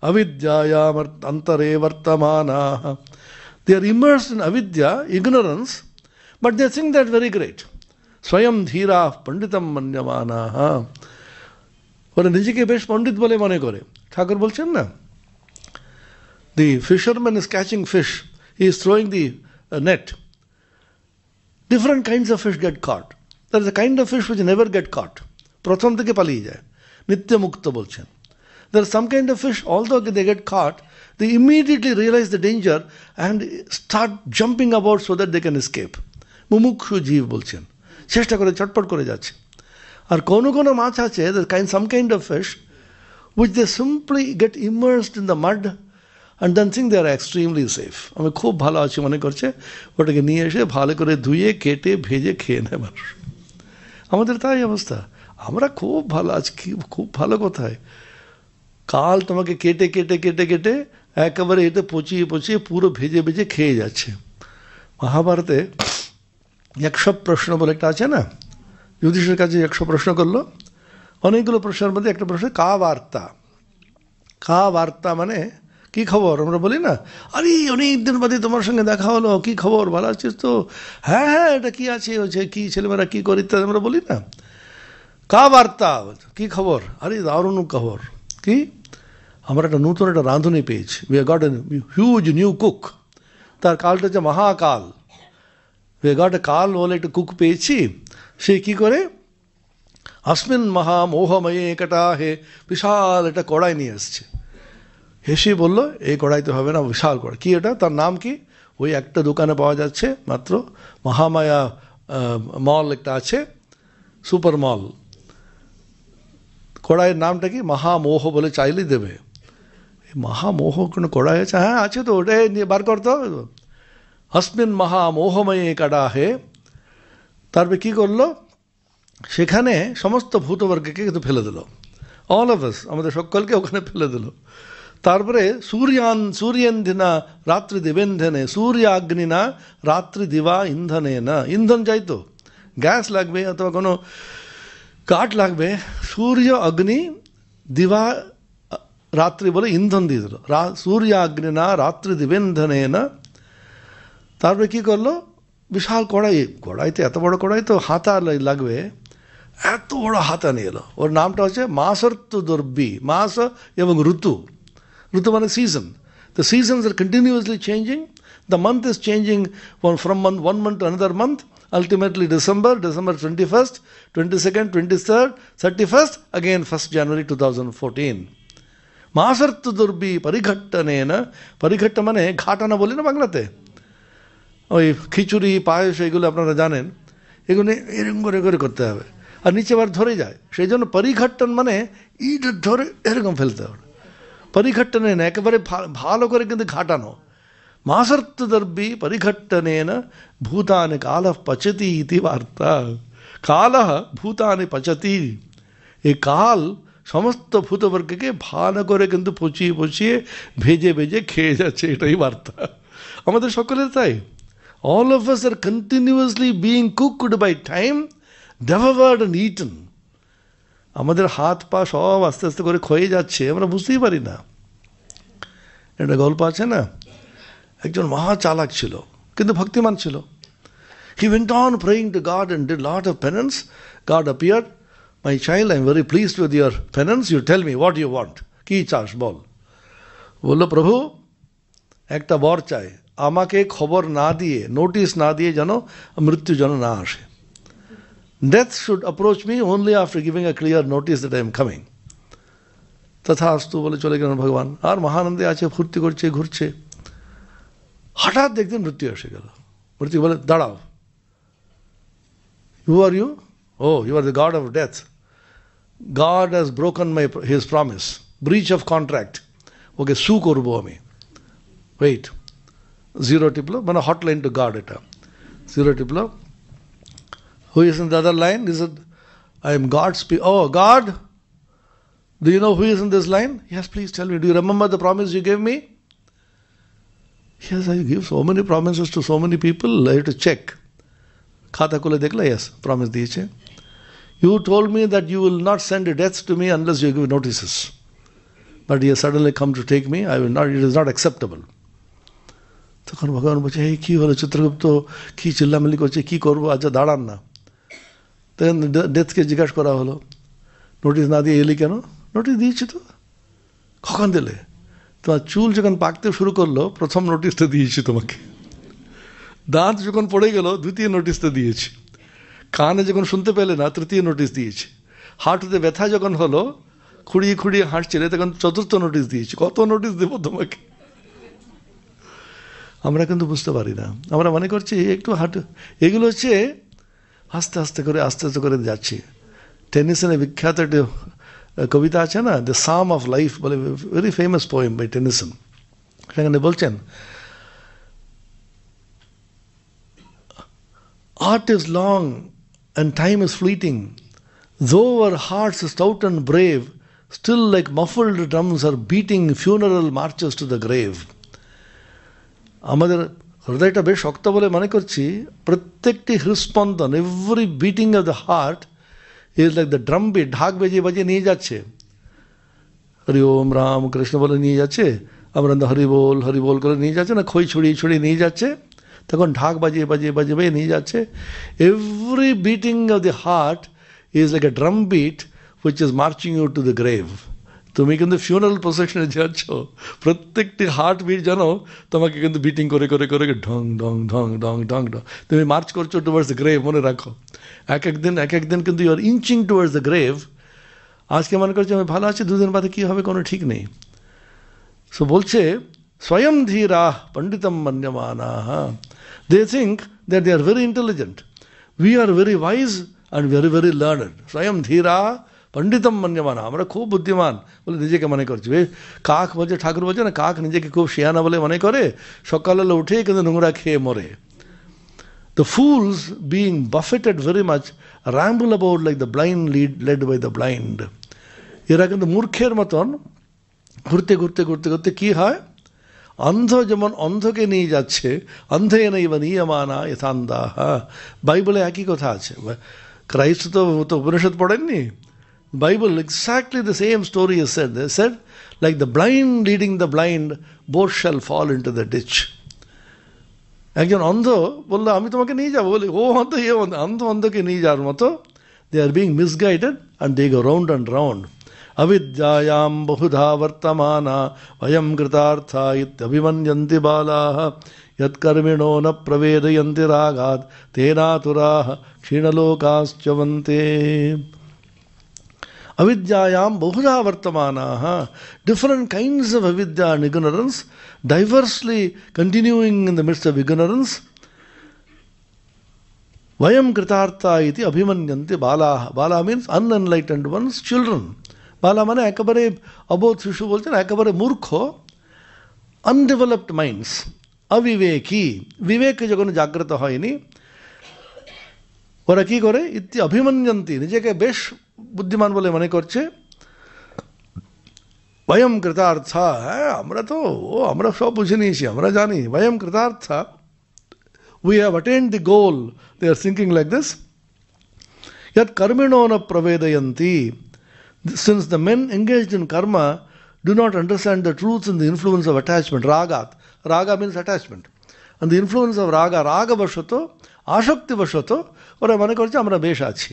avidyayam antare vartamanaha. They are immersed in avidya, ignorance, but they think that very great. Swayam dhira panditam manyamanaha. ওরা নিজেকে বেশ পণ্ডিত বলে মনে করে। ঠাকুর বলছেন না, the fisherman is catching fish, he is throwing the net. Different kinds of fish get caught. There is a kind of fish which never get caught. প্রথম থেকে পালিয়ে যায়, নিত্য মুক্ত বলছেন। There are some kind of fish, although they get caught, they immediately realize the danger and start jumping about so that they can escape. মুমুক্ষু জীব বলছেন, চেষ্টা করে চটপট করে যাচ্ছে। আর কোনো কোনো মাছ আছে, some kind of fish which they simply get immersed in the mud and then think they are extremely safe. আমি খুব ভালো আছি মনে করছে, ওটাকে নিয়ে এসে ভালো করে ধুয়ে কেটে ভেজে খেয়ে নেয় মানুষ। আমাদের তাই অবস্থা, আমরা খুব ভালো আছি, খুব ভালো কোথায়, কাল তোমাকে কেটে কেটে কেটে কেটে একেবারে এতে পচিয়ে পচিয়ে পুরো ভেজে ভেজে খেয়ে যাচ্ছে। মহাভারতে 100 প্রশ্ন বলে একটা আছে না, যুধিষ্ঠিরের কাছে 100 প্রশ্ন করলো, অনেকগুলো প্রশ্নের মধ্যে একটা প্রশ্ন কা বার্তা। কা বার্তা মানে কি খবর, আমরা বলি না, আরে অনেক দিন বাদে তোমার সঙ্গে দেখা হলো, কি খবর, ভালো আছিস তো, হ্যাঁ হ্যাঁ এটা কি আছে, হচ্ছে কি ছেলেমেয়েরা কি করে ইত্যাদি আমরা বলি না। কা বার্তা কি খবর, আরে দারুণ খবর, কি আমরা একটা নতুন একটা রাঁধুনি পেয়েছি, we have got a huge new cook, তার কালটা হচ্ছে মহাকাল, উই হ্যাভ গট এ কাল বলে একটা কুক পেয়েছি। সে কি করে, আসমিন মহা মোহময়ে কাটা হে, বিশাল একটা কড়াই নিয়ে এসছে। হেসে বলল এই কড়াইতে হবে না, বিশাল কড়াই, কি এটা, তার নাম কি, ওই একটা দোকানে পাওয়া যাচ্ছে মাত্র, মহামায়া মল একটা আছে, সুপার মল, কড়াইয়ের নামটা কি, মহামোহ বলে চাইলেই দেবে। মহামোহ কোনো কড়াই আছে, হ্যাঁ আছে তো, ওটাই নিয়ে বার করতে হবে তো। হসমিন মহামোহময়ে কাটা হে, তারপরে কি করলো, সেখানে সমস্ত ভূতবর্গকে কিন্তু ফেলে দিল, অল অফ আস, আমাদের সকলকে ওখানে ফেলে দিল। তারপরে সূর্যেন্ধিনা রাত্রি দিবেন্ধনে, সূর্যাগ্নিনা রাত্রি দিবা ইন্ধনে না, ইন্ধন চাইতো, গ্যাস লাগবে অথবা কোনো কাঠ লাগবে, সূর্য অগ্নি দিবা রাত্রি বলে ইন্ধন দিয়ে দিল, সূর্যাগ্নিনা রাত্রি দিবেন্ধনে না। তারপরে কি করলো, বিশাল কড়াই, কড়াইতে এত বড় কড়াই তো হাতা লাগবে, এত বড় হাতা নিয়ে এলো, ওর নামটা হচ্ছে মাসর্তু দুর্বি, মাস এবং ঋতু, ঋতু মানে season, the seasons are continuously changing, the month is changing from one month to another month, ultimately December 21st, 22nd, 23rd, 31st, again 1st January 2014. মাসর্তু দুর্বি পরিঘট্টনে না, পরিঘট্ট মানে ঘাটানা বলি না বাংলাতে, ওই খিচুড়ি পায়েস এগুলো আপনারা জানেন, এগুলো এরকম করে করে করতে হবে, আর নিচে আবার ধরে যায়, সেই জন্য পরিঘট্টন মানে ইট ধরে এরকম ফেলতে হবে, পরিঘট্টনে না, একেবারে ভালো করে কিন্তু ঘাটানো। মাসর্তদর্বি পরিঘট্টনে না ভূতানি কাল পচতি ইতি বার্তা, কাল ভূতানি পচতি, এই কাল সমস্ত ভূতবর্গকে ভালো করে কিন্তু পচিয়ে পচিয়ে ভেজে ভেজে খেয়ে যাচ্ছে, এটাই বার্তা আমাদের সকলের। তাই all of us are continuously being cooked by time, devoured and eaten. আমাদের হাত পা সব আস্তে আস্তে করে ক্ষয়ে যাচ্ছে, আমরা বুঝতেই পারি না। একটা গল্প আছে না, একজন মহা চালাক ছিল কিন্তু ভক্তিমান ছিল। He went on praying to God and did lot of penance. God appeared, my child, I am very pleased with your penance, you tell me what you want, কি চাস বল। বলল, প্রভু একটা বর চাই, আমাকে খবর না দিয়ে, নোটিশ না দিয়ে যেন মৃত্যু যেন না আসে, death should approach me only after giving a clear notice that I am coming. তথাস্তু বলে চলে গেলেন ভগবান, আর মহানন্দে আছে, ফুর্তি করছে, ঘুরছে। হঠাৎ দেখতেন মৃত্যু এসে গেল। মৃত্যু বলে, দাঁড়াও, who are you? Oh, you are the god of death. God has broken his promise, breach of contract, ওকে সু করবো আমি। ওয়েট, জিরো টিপলো, মানে হটলাইন টু গার্ড, এটা zero টিপলো। Who is in the other line? He said, I am God. Oh, God, do you know who is in this line? Yes, please tell me. Do you remember the promise you gave me? Yes, I give so many promises to so many people. I have to check. Khata kule dekhla, yes, promise diyeche. You told me that you will not send death to me unless you give notices. But he has suddenly come to take me. I will not. It is not acceptable. তখন ভগবান বলছে, এই কী হলো চিত্রগুপ্ত, কী চিল্লামিল্লি করছে, কী করবো, আচ্ছা দাঁড়ান না। তখন ডেথকে জিজ্ঞাসা করা হলো, নোটিশ না দিয়ে এলি কেন? নোটিশ দিয়েছি তো। কখন দিলে? তোমার চুল যখন পাকতে শুরু করলো প্রথম নোটিশটা দিয়েছি তোমাকে, দাঁত যখন পড়ে গেল দ্বিতীয় নোটিশটা দিয়েছি, কানে যখন শুনতে পেলে না তৃতীয় নোটিশ দিয়েছি, হাঁটুতে ব্যথা যখন হলো খুঁড়িয়ে খুঁড়িয়ে হাঁটছিলে তখন চতুর্থ নোটিশ দিয়েছি। কত নোটিশ দেবো তোমাকে? আমরা কিন্তু বুঝতে পারি না, আমরা মনে করছি একটু হাঁটু, এগুলো হচ্ছে আস্তে আস্তে করে আস্তে আস্তে করে যাচ্ছি। টেনিসনের বিখ্যাত একটা কবিতা আছে না, দ্য সাম অফ লাইফ বলে, very famous poem by Tennyson. সেখানে বলছেন, art is long and time is fleeting. Though our hearts stout and brave, still like muffled drums are beating funeral marches to the grave. আমাদের হৃদয়টা বেশ শক্ত বলে মনে করছি। প্রত্যেকটি হৃস্পন্দন, every beating of the heart is like the drum beat, ঢাক বাজিয়ে বাজিয়ে নিয়ে যাচ্ছে। হরি ওম রাম কৃষ্ণ বলে নিয়ে যাচ্ছে, আমরা হরি বল করে নিয়ে যাচ্ছে না, খই ছড়িয়ে ছড়িয়ে নিয়ে যাচ্ছে, তখন ঢাক বাজিয়ে বাজিয়ে বাজিয়ে বাজিয়ে নিয়ে যাচ্ছে। Every beating of the heart is like a drum beat which is marching you to the grave. তুমি কিন্তু ফিউনারাল প্রসেশনে যাচ্ছ, প্রত্যেকটি হার্ট বিট জানো তোমাকে কিন্তু বিটিং করে করে করে ঢং ঢং ঢং ঢং ঢং ঢং তুমি মার্চ করছো টুয়ার্ডস দ্য গ্রেভ। মনে রাখো, এক একদিন কিন্তু you are inching towards the grave. আজকে মনে করছি আমি ভালো আছি, দুদিন বাদে কী হবে কোনো ঠিক নেই। সো বলছে, স্বয়ং ধীরা পণ্ডিতম মন্যমানা, they think that they are very intelligent, we are very wise and very very learned. স্বয়ং ধীরা পণ্ডিতম মন্যমানা, আমরা খুব বুদ্ধিমান বলে নিজেকে মনে করছি। কাক বলছে, ঠাকুর বলছে না, কাক নিজেকে খুব শিয়ানা বলে মনে করে, সকালবেলা উঠে কিন্তু নোংরা খেয়ে মরে। The fools, being buffeted very much, ramble about like the blind led by the blind. এরা কিন্তু মূর্খের মতন ঘুরতে ঘুরতে ঘুরতে ঘুরতে কি হয়, অন্ধ যেমন অন্ধকে নিয়ে যাচ্ছে, অন্ধে নৈব নিয়মানা যথান্ধাঃ। বাইবেলে একই কথা আছে। ক্রাইস্ট তো উপনিষদ পড়েননি, Bible exactly the same story is said. They said, like the blind leading the blind, both shall fall into the ditch. একজন অন্ধ বললো আমি তোমাকে নিয়ে যাবো, বলে ও অন্ধ এ অন্ধ অন্ধকে নিয়ে যাওয়ার মতো। They are being misguided and they go round and round. অবিদ্যায়াম বহুধা বর্তমানা ভয়ম কৃতার্থা ইত্যভিমন্যন্তি বালাঃ যৎকর্মিণো ন প্রবেদয়ন্তি রাগাৎ তেনাতুরাঃ ক্ষীণলোকাশ্চ বন্তে। Avidyayam bahuda vartamanaha, different kinds of avidya and ignorance, diversely continuing in the midst of ignorance. Vayam kritartha iti abhimanyanti balaha. Bala means unenlightened ones, children. Bala mane ekabare abodh shishu bolchen, ekabare murkho, undeveloped minds, aviveki, vivek যখন জাগ্রত হয়নি, ওরা কি করে, ইতি অভিমন্যন্তি, নিজেকে বেশ বুদ্ধিমান বলে মনে করছে। বয়ম কৃতার্থা, হ্যাঁ আমরা সব বুঝে নিয়েছি, আমরা জানি। বয়ম কৃতার্থা, we have attained the goal. They are thinking like this. Yat karmino na pravedayanti. Since the men engaged in karma do not understand the truth and the influence of attachment, ragat. Raga means attachment. And the influence of raga, raga vashato, ashakti vashato, ওরা মনে করছে আমরা বেশ আছি।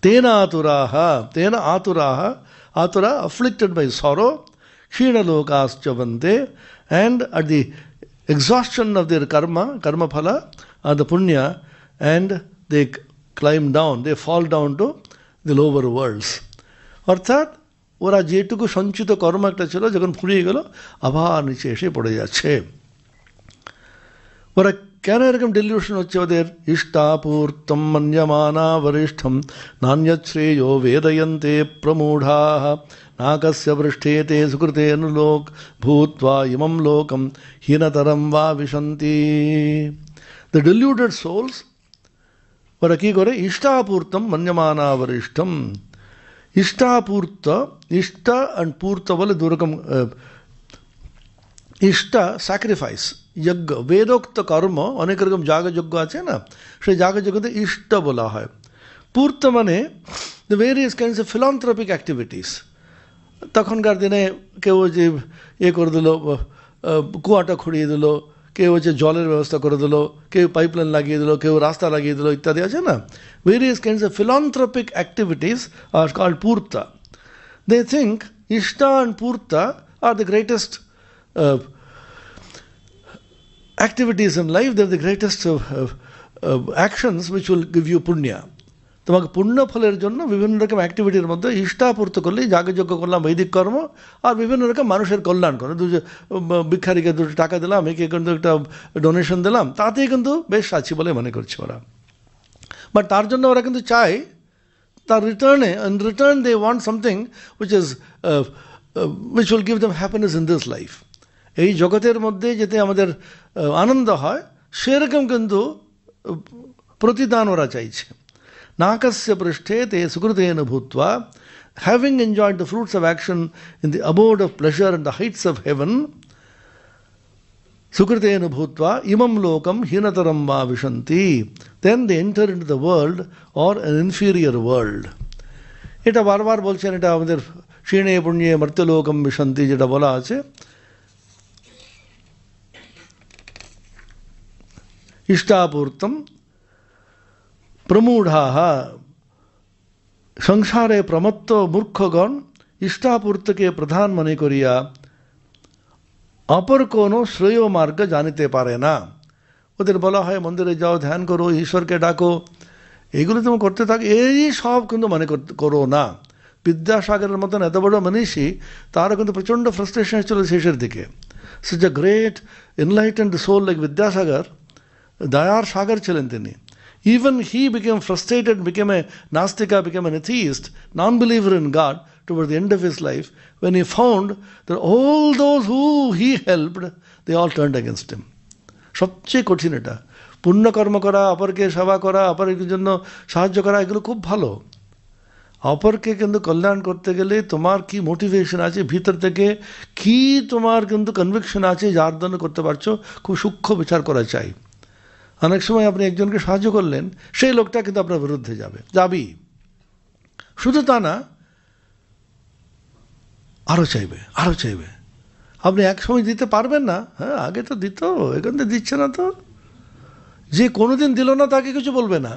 তেনা আতুরাহা, তেনা আতুরাহা, আতুরা afflicted by sorrow, ক্ষীণলোকাশ্চ বন্তে, and at the exhaustion of their karma phala, the punya, and they climb down, they fall down to the lower worlds. অর্থাৎ ওরা যেটুকু সঞ্চিত কর্ম একটা ছিল, যখন ফুরিয়ে গেল আবার নিচে এসে পড়ে যাচ্ছে। ওরা কেন এরকম ডেলিউশন হচ্ছে ওদের? ইষ্টাপূর্তম মন্যমানা বরিষ্ঠম নান্যশ্রেয়ো বেদয়ন্তে প্রমূঢ়াঃ নাকস্য পৃষ্ঠেতে সুকৃতেনুলোক ভূত্বা ইমম লোকম হীনতরম বা বিশন্তি। দ্য deluded souls, ওরা কি করে? ইষ্টাপূর্তম মন্যমানা বরিষ্ঠম। ইষ্টাপূর্ত, ইষ্ট অ্যান্ড পূর্ত বলে দুরকম। ইষ্টা স্যাক্রিফাইস, যজ্ঞ, বেদোক্ত কর্ম, অনেক রকম যাগযজ্ঞ আছে না, সেই যাগযজ্ঞতে ইষ্ট বলা হয়। পূর্ত মানে the various kinds of philanthropic activities. তখনকার দিনে কেউ যে করে দিল, কুয়াটা খুঁড়িয়ে দিল, কেউ হচ্ছে জলের ব্যবস্থা করে দিল, কেউ পাইপলাইন লাগিয়ে দিল, কেউ রাস্তা লাগিয়ে দিল, ইত্যাদি আছে না। Various kinds of philanthropic activities are called পূর্তা। দে থিঙ্ক ইষ্টা অ্যান্ড পূর্তা are the greatest activities in life. They're the greatest actions which will give you punya. তোমাকে পুণ্য ফলের জন্য বিভিন্ন রকম অ্যাক্টিভিটির মধ্যে ইষ্টাপূর্ত করলেই, যাগযজ্ঞ করলাম, বৈদিক কর্ম, আর বিভিন্ন রকম মানুষের কল্যাণ করে, ভিক্ষারীকে দুটো টাকা দিলাম, একে কিন্তু একটা ডোনেশন দিলাম, তাতেই কিন্তু বেশ আছি বলে মনে করছে ওরা। বাট তার জন্য ওরা কিন্তু চায় তার রিটার্নে, in return they want something which will give them happiness in this life. এই জগতের মধ্যে যেতে আমাদের আনন্দ হয় সেরকম কিন্তু প্রতিদান ওরা চাইছে। নাকস্য পৃষ্ঠে তে সুকৃতেন ভূত্বা, having enjoyed the fruits of action in the abode of pleasure and the heights of heaven, sukritena bhutva imam lokam hinataram va vishanti, then they enter into the world or an inferior world. এটা বারবার বলছেন, এটা আমাদের ক্ষীণে পুণ্যে মর্ত্যলোকম বিশান্তি যেটা বলা আছে। ইষ্টাপূর্তম প্রমূঢ়াঃ সংসারে প্রমত্ত মূর্খগণ ইষ্টাপূর্তকে প্রধান মনে করিয়া অপর কোনো শ্রেয় মার্গ জানিতে পারে না। ওদের বলা হয় মন্দিরে যাও, ধ্যান করো, ঈশ্বরকে ডাকো, এইগুলো তুমি করতে থাকো, এই সব কিন্তু মনে করো না। বিদ্যাসাগরের মতন এত বড় মনীষী, তারও কিন্তু প্রচণ্ড ফ্রাস্ট্রেশন ছিল শেষের দিকে। such a great enlightened soul like Vidyasagar, দয়ার সাগর ছিলেন তিনি। Even he became frustrated, became a Nastika, became an atheist, non-believer in God toward the end of his life, when he found that all those who he helped, they all turned against him. সবচেয়ে কঠিন এটা। পুণ্যকর্ম করা, অপরকে সেবা করা, অপরের জন্য সাহায্য করা, এগুলো খুব ভালো। অপরকে কিন্তু কল্যাণ করতে গেলে তোমার কি মোটিভেশন আছে ভিতর থেকে, কি তোমার কিন্তু কনভিকশন আছে যার জন্য করতে পারছো, খুব সূক্ষ্ম বিচার করা চাই। অনেক সময় আপনি একজনকে সাহায্য করলেন, সেই লোকটা কিন্তু আপনার বিরুদ্ধে যাবি। শুধু তা না, আরও চাইবে, আরও চাইবে। আপনি এক সময় দিতে পারবেন না, হ্যাঁ আগে তো দিত, এখান থেকে দিচ্ছে না তো। যে কোনোদিন দিল না তাকে কিছু বলবে না।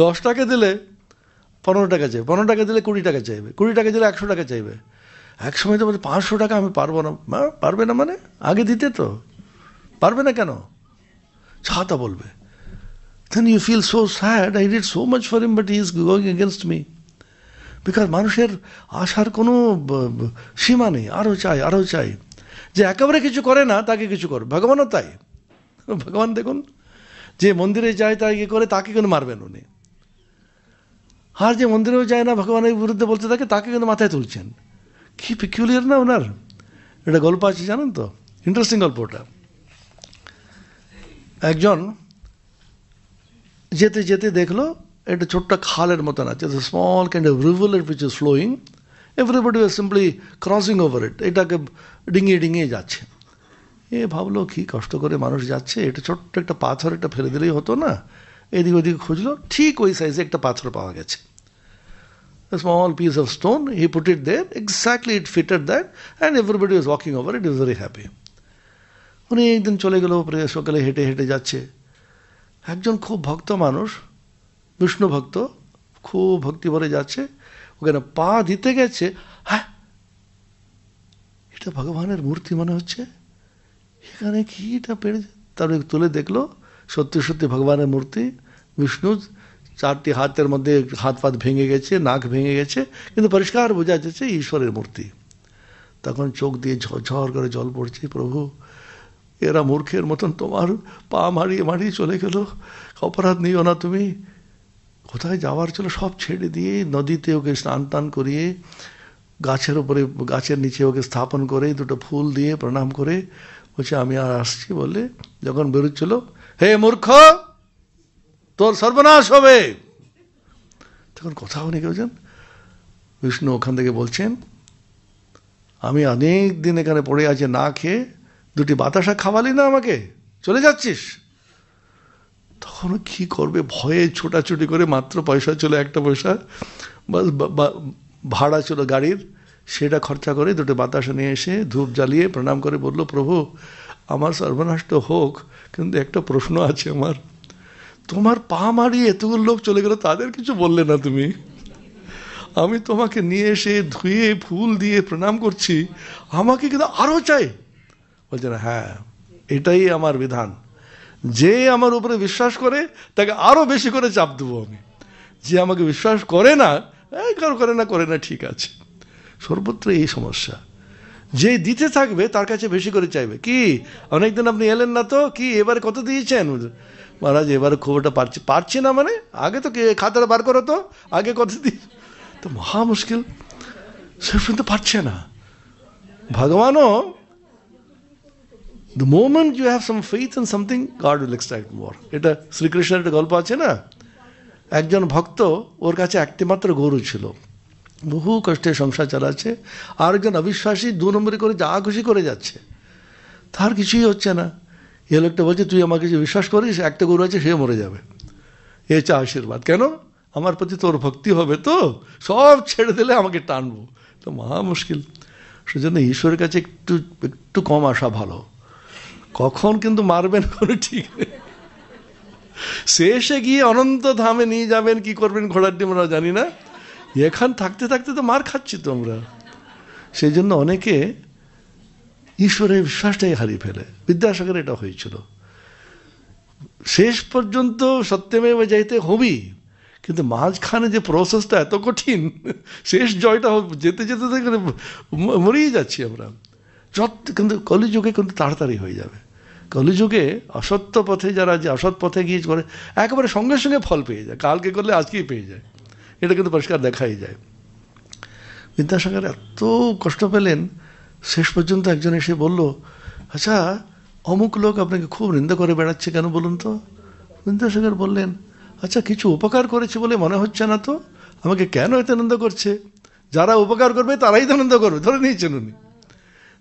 10 টাকা দিলে 15 টাকা চাইবে, 15 টাকা দিলে 20 টাকা চাইবে, 20 টাকা দিলে 100 টাকা চাইবে। এক সময় তো বলছে 500 টাকা আমি পারবো না। পারবে না মানে আগে দিতে তো, পারবে না কেন? ছাতা বলবে। Then you feel so sad, I did so much for him but he is going against me. Because মানুষের আশার কোনো সীমা নেই, আরও চাই, আরও চাই। যে একেবারে কিছু করে না তাকে কিছু করে, ভগবানও তাই। ভগবান দেখুন, যে মন্দিরে যায় তাই করে, তাকে কিন্তু মারবেন উনি। আর যে মন্দিরেও যায় না, ভগবানের বিরুদ্ধে বলতে থাকে, তাকে কিন্তু মাথায় তুলছেন। কি পিকুলিয়ার না ওনার। এটা গল্প আছে জানেন তো, ইন্টারেস্টিং গল্পটা। একজন যেতে যেতে দেখলো একটা ছোট্ট খালের মতন আছে, small kind of rivulet which is flowing. Everybody was simply crossing over it. এটাকে ডিঙিয়ে ডিঙিয়ে যাচ্ছে। এ ভাবলো কি কষ্ট করে মানুষ যাচ্ছে, এটা ছোট্ট একটা পাথর একটা ফেলে দিলেই হতো না। এদিক ওদিকে খুঁজলো, ঠিক ওই সাইজে একটা পাথর পাওয়া গেছে। A small piece of stone, he put it there, exactly it fitted that, and everybody was walking over it, he was very happy. উনি একদিন চলে গেল, সকালে হেঁটে হেঁটে যাচ্ছে। একজন খুব ভক্ত মানুষ, বিষ্ণু ভক্ত, খুব ভক্তি ভরে যাচ্ছে, ওখানে পা দিতে গেছে, হ্যাঁ এটা ভগবানের মূর্তি মনে হচ্ছে, এখানে কি এটা পেড়ে, তারপরে তুলে দেখলো সত্যি সত্যি ভগবানের মূর্তি। বিষ্ণু 4টি হাতের মধ্যে হাত পাত ভেঙে গেছে, নাক ভেঙে গেছে, কিন্তু পরিষ্কার বোঝা যাচ্ছে ঈশ্বরের মূর্তি। তখন চোখ দিয়ে ঝরঝর করে জল পড়ছে, প্রভু এরা মূর্খের মতন তোমার পা মারিয়ে মারিয়ে চলে গেল, অপরাধ নিও না তুমি। কোথায় যাওয়ার ছিল সব ছেড়ে দিয়ে নদীতে ওকে স্নান টান করিয়ে, গাছের উপরে গাছের নিচে ওকে স্থাপন করে, 2টো ফুল দিয়ে প্রণাম করে বলছে আমি আর আসছি বলে যখন বেরোচ্ছিল, হে মূর্খ তোর সর্বনাশ হবে। তখন কোথাও নেই কেউছেন, বিষ্ণু ওখান থেকে বলছেন আমি অনেক দিন এখানে পড়ে আছি না খেয়ে, 2টি বাতাসা খাওয়ালি না আমাকে, চলে যাচ্ছিস। তখন কি করবে, ভয়ে ছোটাছুটি করে, মাত্র পয়সা ছিল 1টা পয়সা, ভাড়া ছিল গাড়ির, সেটা খরচা করে 2টি বাতাসা নিয়ে এসে ধূপ জ্বালিয়ে প্রণাম করে বলল, প্রভু আমার সর্বনাশ হোক, কিন্তু একটা প্রশ্ন আছে আমার, তোমার পা মারিয়ে এতগুলো লোক চলে গেল, তাদের কিছু বললে না তুমি। আমি তোমাকে নিয়ে এসে ধুয়ে ফুল দিয়ে প্রণাম করছি, আমাকে কিন্তু আরও চাই। বলছে না, হ্যাঁ এটাই আমার বিধান, যে আমার উপরে বিশ্বাস করে তাকে আরো বেশি করে চাপ দেবো আমি। যে আমাকে বিশ্বাস করে না, করে না ঠিক আছে। সর্বত্র এই সমস্যা, যে দিতে থাকবে তার কাছে বেশি করে চাইবে। কি অনেকদিন আপনি এলেন না তো, কি এবারে কত দিয়েছেন? মহারাজ এবারে খুব একটা পারছি না, মানে আগে তো খাতাটা বার করো তো, আগে কত দিন, তো মহা মুশকিল, শেষ পর্যন্ত পারছে না। ভগবানও the moment you have some faith in something, God will extract more. এটা শ্রীকৃষ্ণের একটা গল্প আছে না, একজন ভক্ত, ওর কাছে একটি মাত্র গরু ছিল, বহু কষ্টে সংসার চালাচ্ছে, আর একজন অবিশ্বাসী 2 নম্বরই করে যা খুশি করে যাচ্ছে, তার কিছুই হচ্ছে না। এ লোকটা বলছে তুই আমাকে যে বিশ্বাস করিস, একটা গরু আছে সে মরে যাবে, এ চা আশীর্বাদ, কেন আমার প্রতি তোর ভক্তি হবে তো, সব ছেড়ে দিলে আমাকে টানবো, তো মহা মুশকিল। সেজন্য ঈশ্বরের কাছে একটু একটু কম আসা ভালো, কখন কিন্তু মারবেন কোনো ঠিক নেই, শেষে গিয়ে অনন্ত ধামে নিয়ে যাবেন, কি করবেন ঘোড়ার ডিম আমরা জানি না, এখান থাকতে থাকতে তো মার খাচ্ছি তো আমরা। সেই জন্য অনেকে ঈশ্বরের বিশ্বাসটাই হারিয়ে ফেলে। বিদ্যাসাগর এটা হয়েছিল, শেষ পর্যন্ত সত্যমেব জয়তে হবি, কিন্তু মাঝখানে যে প্রসেসটা এত কঠিন, শেষ জয়টা যেতে যেতে মরেই যাচ্ছি আমরা। কিন্তু কলিযুগে কিন্তু তাড়াতাড়ি হয়ে যাবে। কলিযুগে অসত্য পথে যারা যে অসৎ পথে গিয়ে করে একেবারে সঙ্গে সঙ্গে ফল পেয়ে যায়, কালকে করলে আজকেই পেয়ে যায়, এটা কিন্তু পরিষ্কার দেখাই যায়। বিদ্যাসাগর এত কষ্ট পেলেন, শেষ পর্যন্ত একজন এসে বলল, আচ্ছা অমুক লোক আপনাকে খুব নিন্দা করে বেড়াচ্ছে কেন বলুন তো? বিদ্যাসাগর বললেন, আচ্ছা কিছু উপকার করেছে বলে মনে হচ্ছে না তো, আমাকে কেন এত নিন্দা করছে? যারা উপকার করবে তারাই তো নিন্দা করবে, ধরে নিয়েছেন উনি।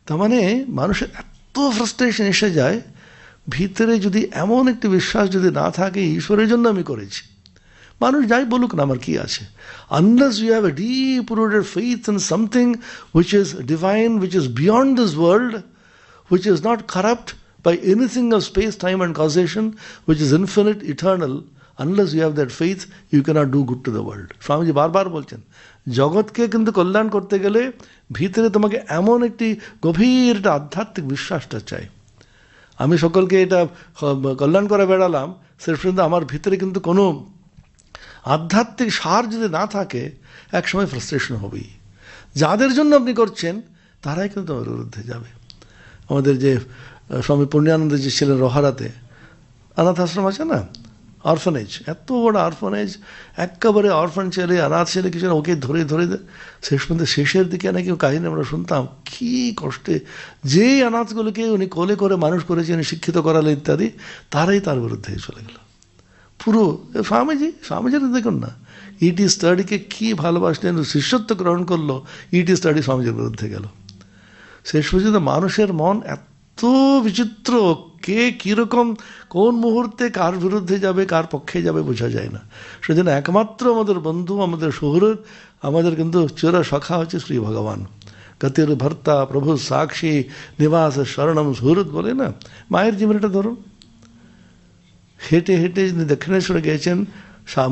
তার মানে মানুষের এত ফ্রাস্ট্রেশন এসে যায়, ভিতরে যদি এমন একটি বিশ্বাস যদি না থাকে ঈশ্বরের জন্য আমি করেছি, মানুষ যাই বলুক না আমার কি আছে, unless you have a deep rooted faith in something which is divine, which is beyond this world, which is not corrupt by anything of space, time and causation, which is infinite, eternal, unless you have that faith, you cannot do good to the world. Swamiji বারবার বলছেন, জগৎকে কিন্তু কল্যাণ করতে গেলে ভিতরে তোমাকে এমন একটি গভীর একটা আধ্যাত্মিক বিশ্বাসটা চাই। আমি সকলকে এটা কল্যাণ করে বেড়ালাম, শেষ পর্যন্ত আমার ভিতরে কিন্তু কোনো আধ্যাত্মিক সার যদি না থাকে, একসময় ফ্রাস্ট্রেশন হবেই। যাদের জন্য আপনি করছেন তারাই কিন্তু আমার বিরুদ্ধে যাবে। আমাদের যে স্বামী পূর্ণানন্দ যে ছিলেন রহারাতে, অনাথ আশ্রম আছে না, অরফানেজ, এত বড় অরফানেজ, একেবারে অরফান ছেলে, অনাথ ছেলে কিছু না, ওকে ধরে ধরে শেষ পর্যন্ত শেষের দিকে নাকি কাহিনী আমরা শুনতাম, কি কষ্টে যেই অনাথগুলোকে উনি কোলে করে মানুষ করেছেন, শিক্ষিত করালে ইত্যাদি, তারাই তার বিরুদ্ধে চলে গেল পুরো। স্বামীজির দেখুন না, ইটি স্টাডিকে কি ভালোবাসলেন, শিষ্যত্ব গ্রহণ করলো, ইটি স্টাডি স্বামীজির বিরুদ্ধে গেল। শেষ পর্যন্ত মানুষের মন এত বিচিত্র, কে কীরকম কোন মুহূর্তে কার বিরুদ্ধে যাবে, কার পক্ষে যাবে বোঝা যায় না। সেজন্য একমাত্র আমাদের বন্ধু, আমাদের সুহৃদ, আমাদের কিন্তু চির সখা হচ্ছে শ্রী ভগবান। গতির ভর্তা প্রভু সাক্ষী নিবাস শরণম সুহৃদ বলে না। মায়ের জীবনটা ধরুন, হেঁটে হেঁটে যিনি দক্ষিণেশ্বরে গিয়েছেন,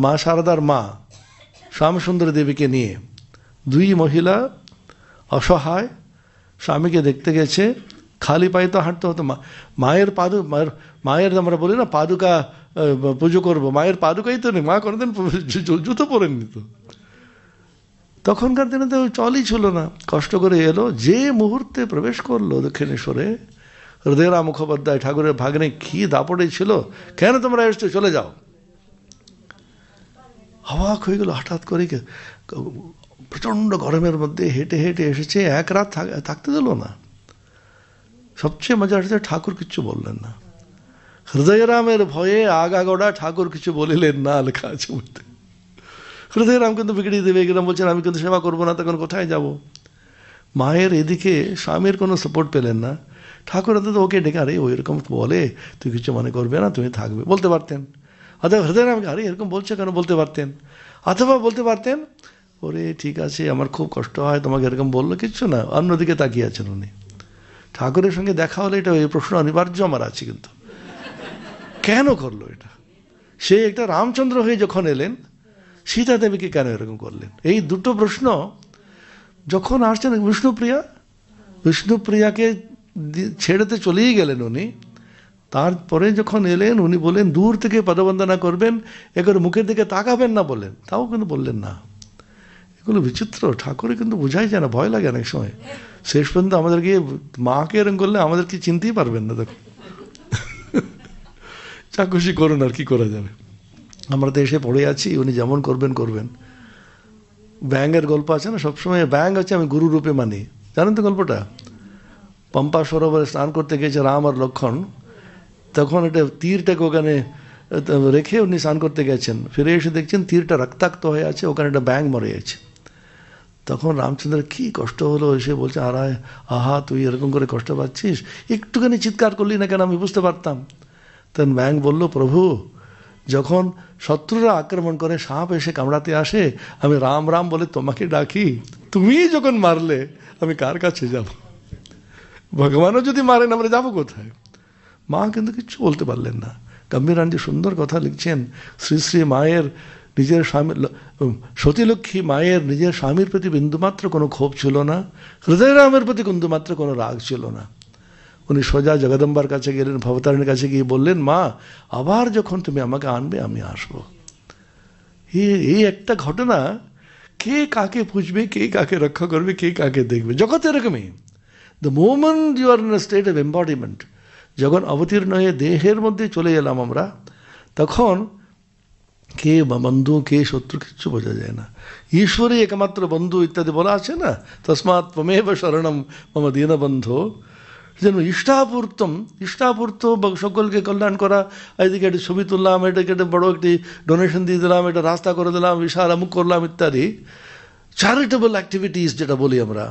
মা শারদার মা শ্যামসুন্দর দেবীকে নিয়ে, 2 মহিলা অসহায় স্বামীকে দেখতে গেছে, খালি পায়ে তো হাঁটতে হতো। মায়ের আমরা বলি না পাদুকা পুজো করবো, মায়ের পাদুকাই তো নেই, মা কোনোদিন জুতো পরেননি তো। তখনকার দিনে তো চলই ছিল না, কষ্ট করে এলো, যে মুহূর্তে প্রবেশ করলো দক্ষিণেশ্বরে, হৃদয়রাম মুখোপাধ্যায় ঠাকুরের ভাগ্নে কি দাপড়ে ছিল, কেন তোমরা এসছো, চলে যাও। অবাক হয়ে গেল, হঠাৎ করে প্রচণ্ড গরমের মধ্যে হেঁটে হেঁটে এসেছে, 1 রাত থাকতে দিল না। সবচেয়ে মজা হচ্ছে ঠাকুর কিছু বললেন না, হৃদয়রামের ভয়ে আগাগোড়া ঠাকুর কিছু বলিলেন না, লেখা আছে বলতে। হৃদয়রাম কিন্তু বিগড়িয়ে দেবে, এরকম বলছেন আমি কিন্তু সেবা করবো না, তখন কোথায় যাব। মায়ের এদিকে স্বামীর কোনো সাপোর্ট পেলেন না, ঠাকুর তো ওকে ডেকে, আরে ও এরকম বলে, তুই কিছু মনে করবে না, তুমি থাকবে, বলতে পারতেন। অথবা হৃদয়রামকে, আরে এরকম বলছে কেন, বলতে পারতেন। অথবা বলতে পারতেন, ওরে ঠিক আছে আমার খুব কষ্ট হয়, তোমাকে এরকম বললো, কিচ্ছু না, অন্যদিকে তাকিয়ে আছেন উনি। ঠাকুরের সঙ্গে দেখা হলে এটা এই প্রশ্ন অনিবার্য আমার আছে, কিন্তু কেন করলো এটা? সে একটা রামচন্দ্র হয়ে যখন এলেন, সীতা দেবীকে কেন এরকম করলেন? এই দুটো প্রশ্ন যখন আসছেন। বিষ্ণুপ্রিয়াকে ছেড়েতে চলেই গেলেন উনি, তারপরে যখন এলেন উনি বলেন দূর থেকে পদবন্দনা করবেন, এগুলো মুখের দিকে তাকাবেন না বলেন, তাও কিন্তু বললেন না। এগুলো বিচিত্র, ঠাকুরে কিন্তু বোঝাই যায় না, ভয় লাগে অনেক সময়। শেষ পর্যন্ত আমাদেরকে মাকে এরকম করলে আমাদেরকে চিনতেই পারবেন না। দেখো যা খুশি করুন, আর কি করা যাবে। আমরা তো এসে পড়ে আছি, উনি যেমন করবেন করবেন। ব্যাঙের গল্প আছে না, সবসময় ব্যাঙ হচ্ছে আমি গুরু রূপে মানি, জানেন তো গল্পটা? পম্পা সরোবরে স্নান করতে গেছে রাম আর লক্ষণ, তখন এটা তীরটাকে ওখানে রেখে উনি স্নান করতে গেছেন, ফিরে এসে দেখছেন তীরটা রক্তাক্ত হয়ে আছে, ওখানে একটা ব্যাঙ মরে গেছে। তখন রামচন্দ্র কি কষ্ট হলো, এসে বলছে আরায় আহা তুই এরকম করে কষ্ট পাচ্ছিস, একটুখানি চিৎকার করলি না কেন, আমি বুঝতে পারতাম। তখন ব্যাঙ বলল, প্রভু যখন শত্রুরা আক্রমণ করে, সাপ এসে কামড়াতে আসে, আমি রাম রাম বলে তোমাকে ডাকি, তুমি যখন মারলে আমি কার কাছে যাব? ভগবানও যদি মারেন আমরা যাবো কোথায়? মা কিন্তু কিচ্ছু বলতে পারলেন না। গম্ভীরানজি সুন্দর কথা লিখছেন, শ্রী শ্রী মায়ের নিজের স্বামী, সতীলক্ষ্মী মায়ের নিজের স্বামীর প্রতি বিন্দুমাত্র কোনো ক্ষোভ ছিল না, হৃদয়রামের প্রতি বিন্দুমাত্র কোনো রাগ ছিল না। উনি সোজা জগদম্বার কাছে গেলেন, ভবতারিণীর কাছে গিয়ে বললেন, মা আবার যখন তুমি আমাকে আনবে আমি আসবো। এই একটা ঘটনা, কে কাকে পুষবে, কে কাকে রক্ষা করবে, কে কাকে দেখবে, জগৎ এরকমই। The moment you are in a state of embodiment, যখন অবতীর্ণ হয়ে দেহের মধ্যে চলে এলাম আমরা, তখন কে বন্ধু কে শত্রু কিচ্ছু বোঝা যায় না। ঈশ্বরই একমাত্র বন্ধু ইত্যাদি বলা আছে না, তস্মাৎ ত্বমেব শরণম মম দীনবন্ধু। যেন ইষ্টাপূর্ত সকলকে কল্যাণ করা, এদিকে একটা ছবি তুললাম, এটাকে একটা বড় একটি ডোনেশন দিয়ে দিলাম, এটা রাস্তা করে দিলাম, বিশাল আমুক করলাম ইত্যাদি, চ্যারিটেবল অ্যাক্টিভিটিস যেটা বলি আমরা,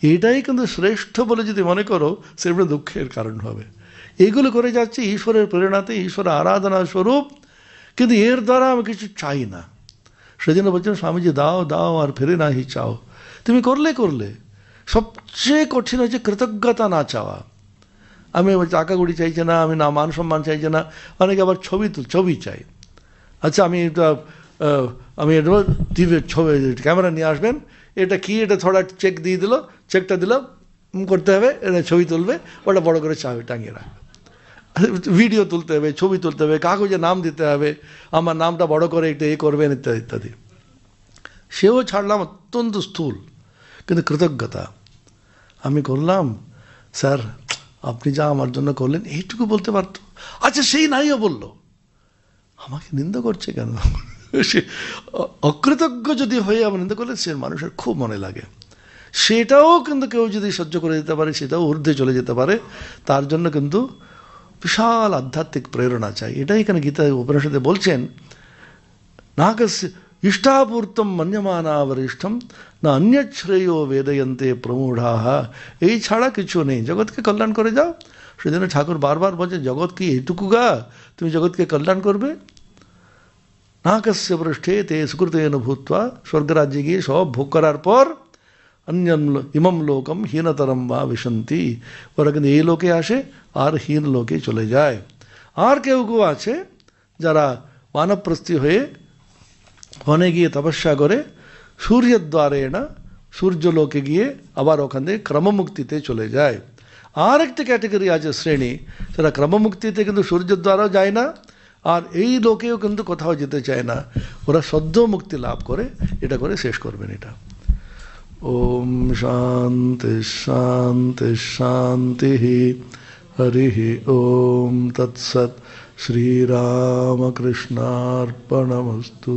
এটাই কিন্তু শ্রেষ্ঠ বলে যদি মনে করো, সেটা দুঃখের কারণ হবে। এইগুলো করে যাচ্ছে ঈশ্বরের প্রেরণাতে, ঈশ্বরের আরাধনা স্বরূপ, কিন্তু এর দ্বারা আমি কিছু চাই না। সেজন্য বলছেন স্বামীজি, দাও দাও আর ফেরে না হি চাও। তুমি করলে সবচেয়ে কঠিন হচ্ছে কৃতজ্ঞতা না চাওয়া। আমি টাকাগুড়ি চাইছে না, আমি না মান সম্মান চাইছে না, অনেকে আবার ছবি চাই। আচ্ছা আমি ছবি ক্যামেরা নিয়ে আসবেন, এটা কি, এটা থোড়া চেক দিয়ে দিল, চেকটা দিল করতে হবে, এটা ছবি তুলবে, ওটা বড় করে টাঙিয়ে রাখবে, ভিডিও তুলতে হবে, ছবি তুলতে হবে, কাগজে নাম দিতে হবে, আমার নামটা বড় করে এটা করবেন ইত্যাদি ইত্যাদি। সেও ছাড়লাম, অত্যন্ত স্থূল। কিন্তু কৃতজ্ঞতা আমি করলাম, স্যার আপনি যা আমার জন্য করলেন, এইটুকু বলতে পারতো। আচ্ছা সেই নাইও বললো, আমাকে নিন্দা করছে কেন? সে অকৃতজ্ঞ যদি হয়ে আমার নিন্দা করলে সে মানুষের খুব মনে লাগে। সেটাও কিন্তু কেউ যদি সহ্য করে দিতে পারে, সেটাও ঊর্ধ্বে চলে যেতে পারে, তার জন্য কিন্তু বিশাল আধ্যাত্মিক প্রেরণা চাই। এটাই এখানে গীতা উপনিষদে বলছেন, নাকস্য ইষ্টাপূর্তম মন্যমানা বরিষ্ঠম না অন্যশ্রেয় বেদয়ন্তে প্রমূঢ়াহ। এই ছাড়া কিছু নেই, জগৎকে কল্যাণ করে যাও। সেজন্য ঠাকুর বারবার বলছে, জগৎ কি এইটুকু গা, তুমি জগৎকে কল্যাণ করবে? নাকস্য পৃষ্ঠে তে সুকৃতেন ভূত্বা, স্বর্গরাজ্যে গিয়ে সব ভোগ করার পর ইমম লোকম হীনতরম বা বিশন্তি, ওরা কিন্তু এই লোকে আসে আর হীন লোকে চলে যায়। আর কেউ আছে যারা মানবপ্রস্থি হয়ে বনে গিয়ে তপস্যা করে সূর্যদ্বারে না সূর্যলোকে গিয়ে আবার ওখান থেকে ক্রমমুক্তিতে চলে যায়। আর একটি ক্যাটেগরি আছে, শ্রেণী, যারা ক্রমমুক্তিতে কিন্তু সূর্যদ্বারাও যায় না, আর এই লোকেও কিন্তু কোথাও যেতে চায় না, ওরা সদ্য মুক্তি লাভ করে এটা করে শেষ করবেন। এটা ওম শান্তি শান্তি শান্তি হরি ওম তৎসৎ। শ্রীরামকৃষ্ণার্পণমস্তু।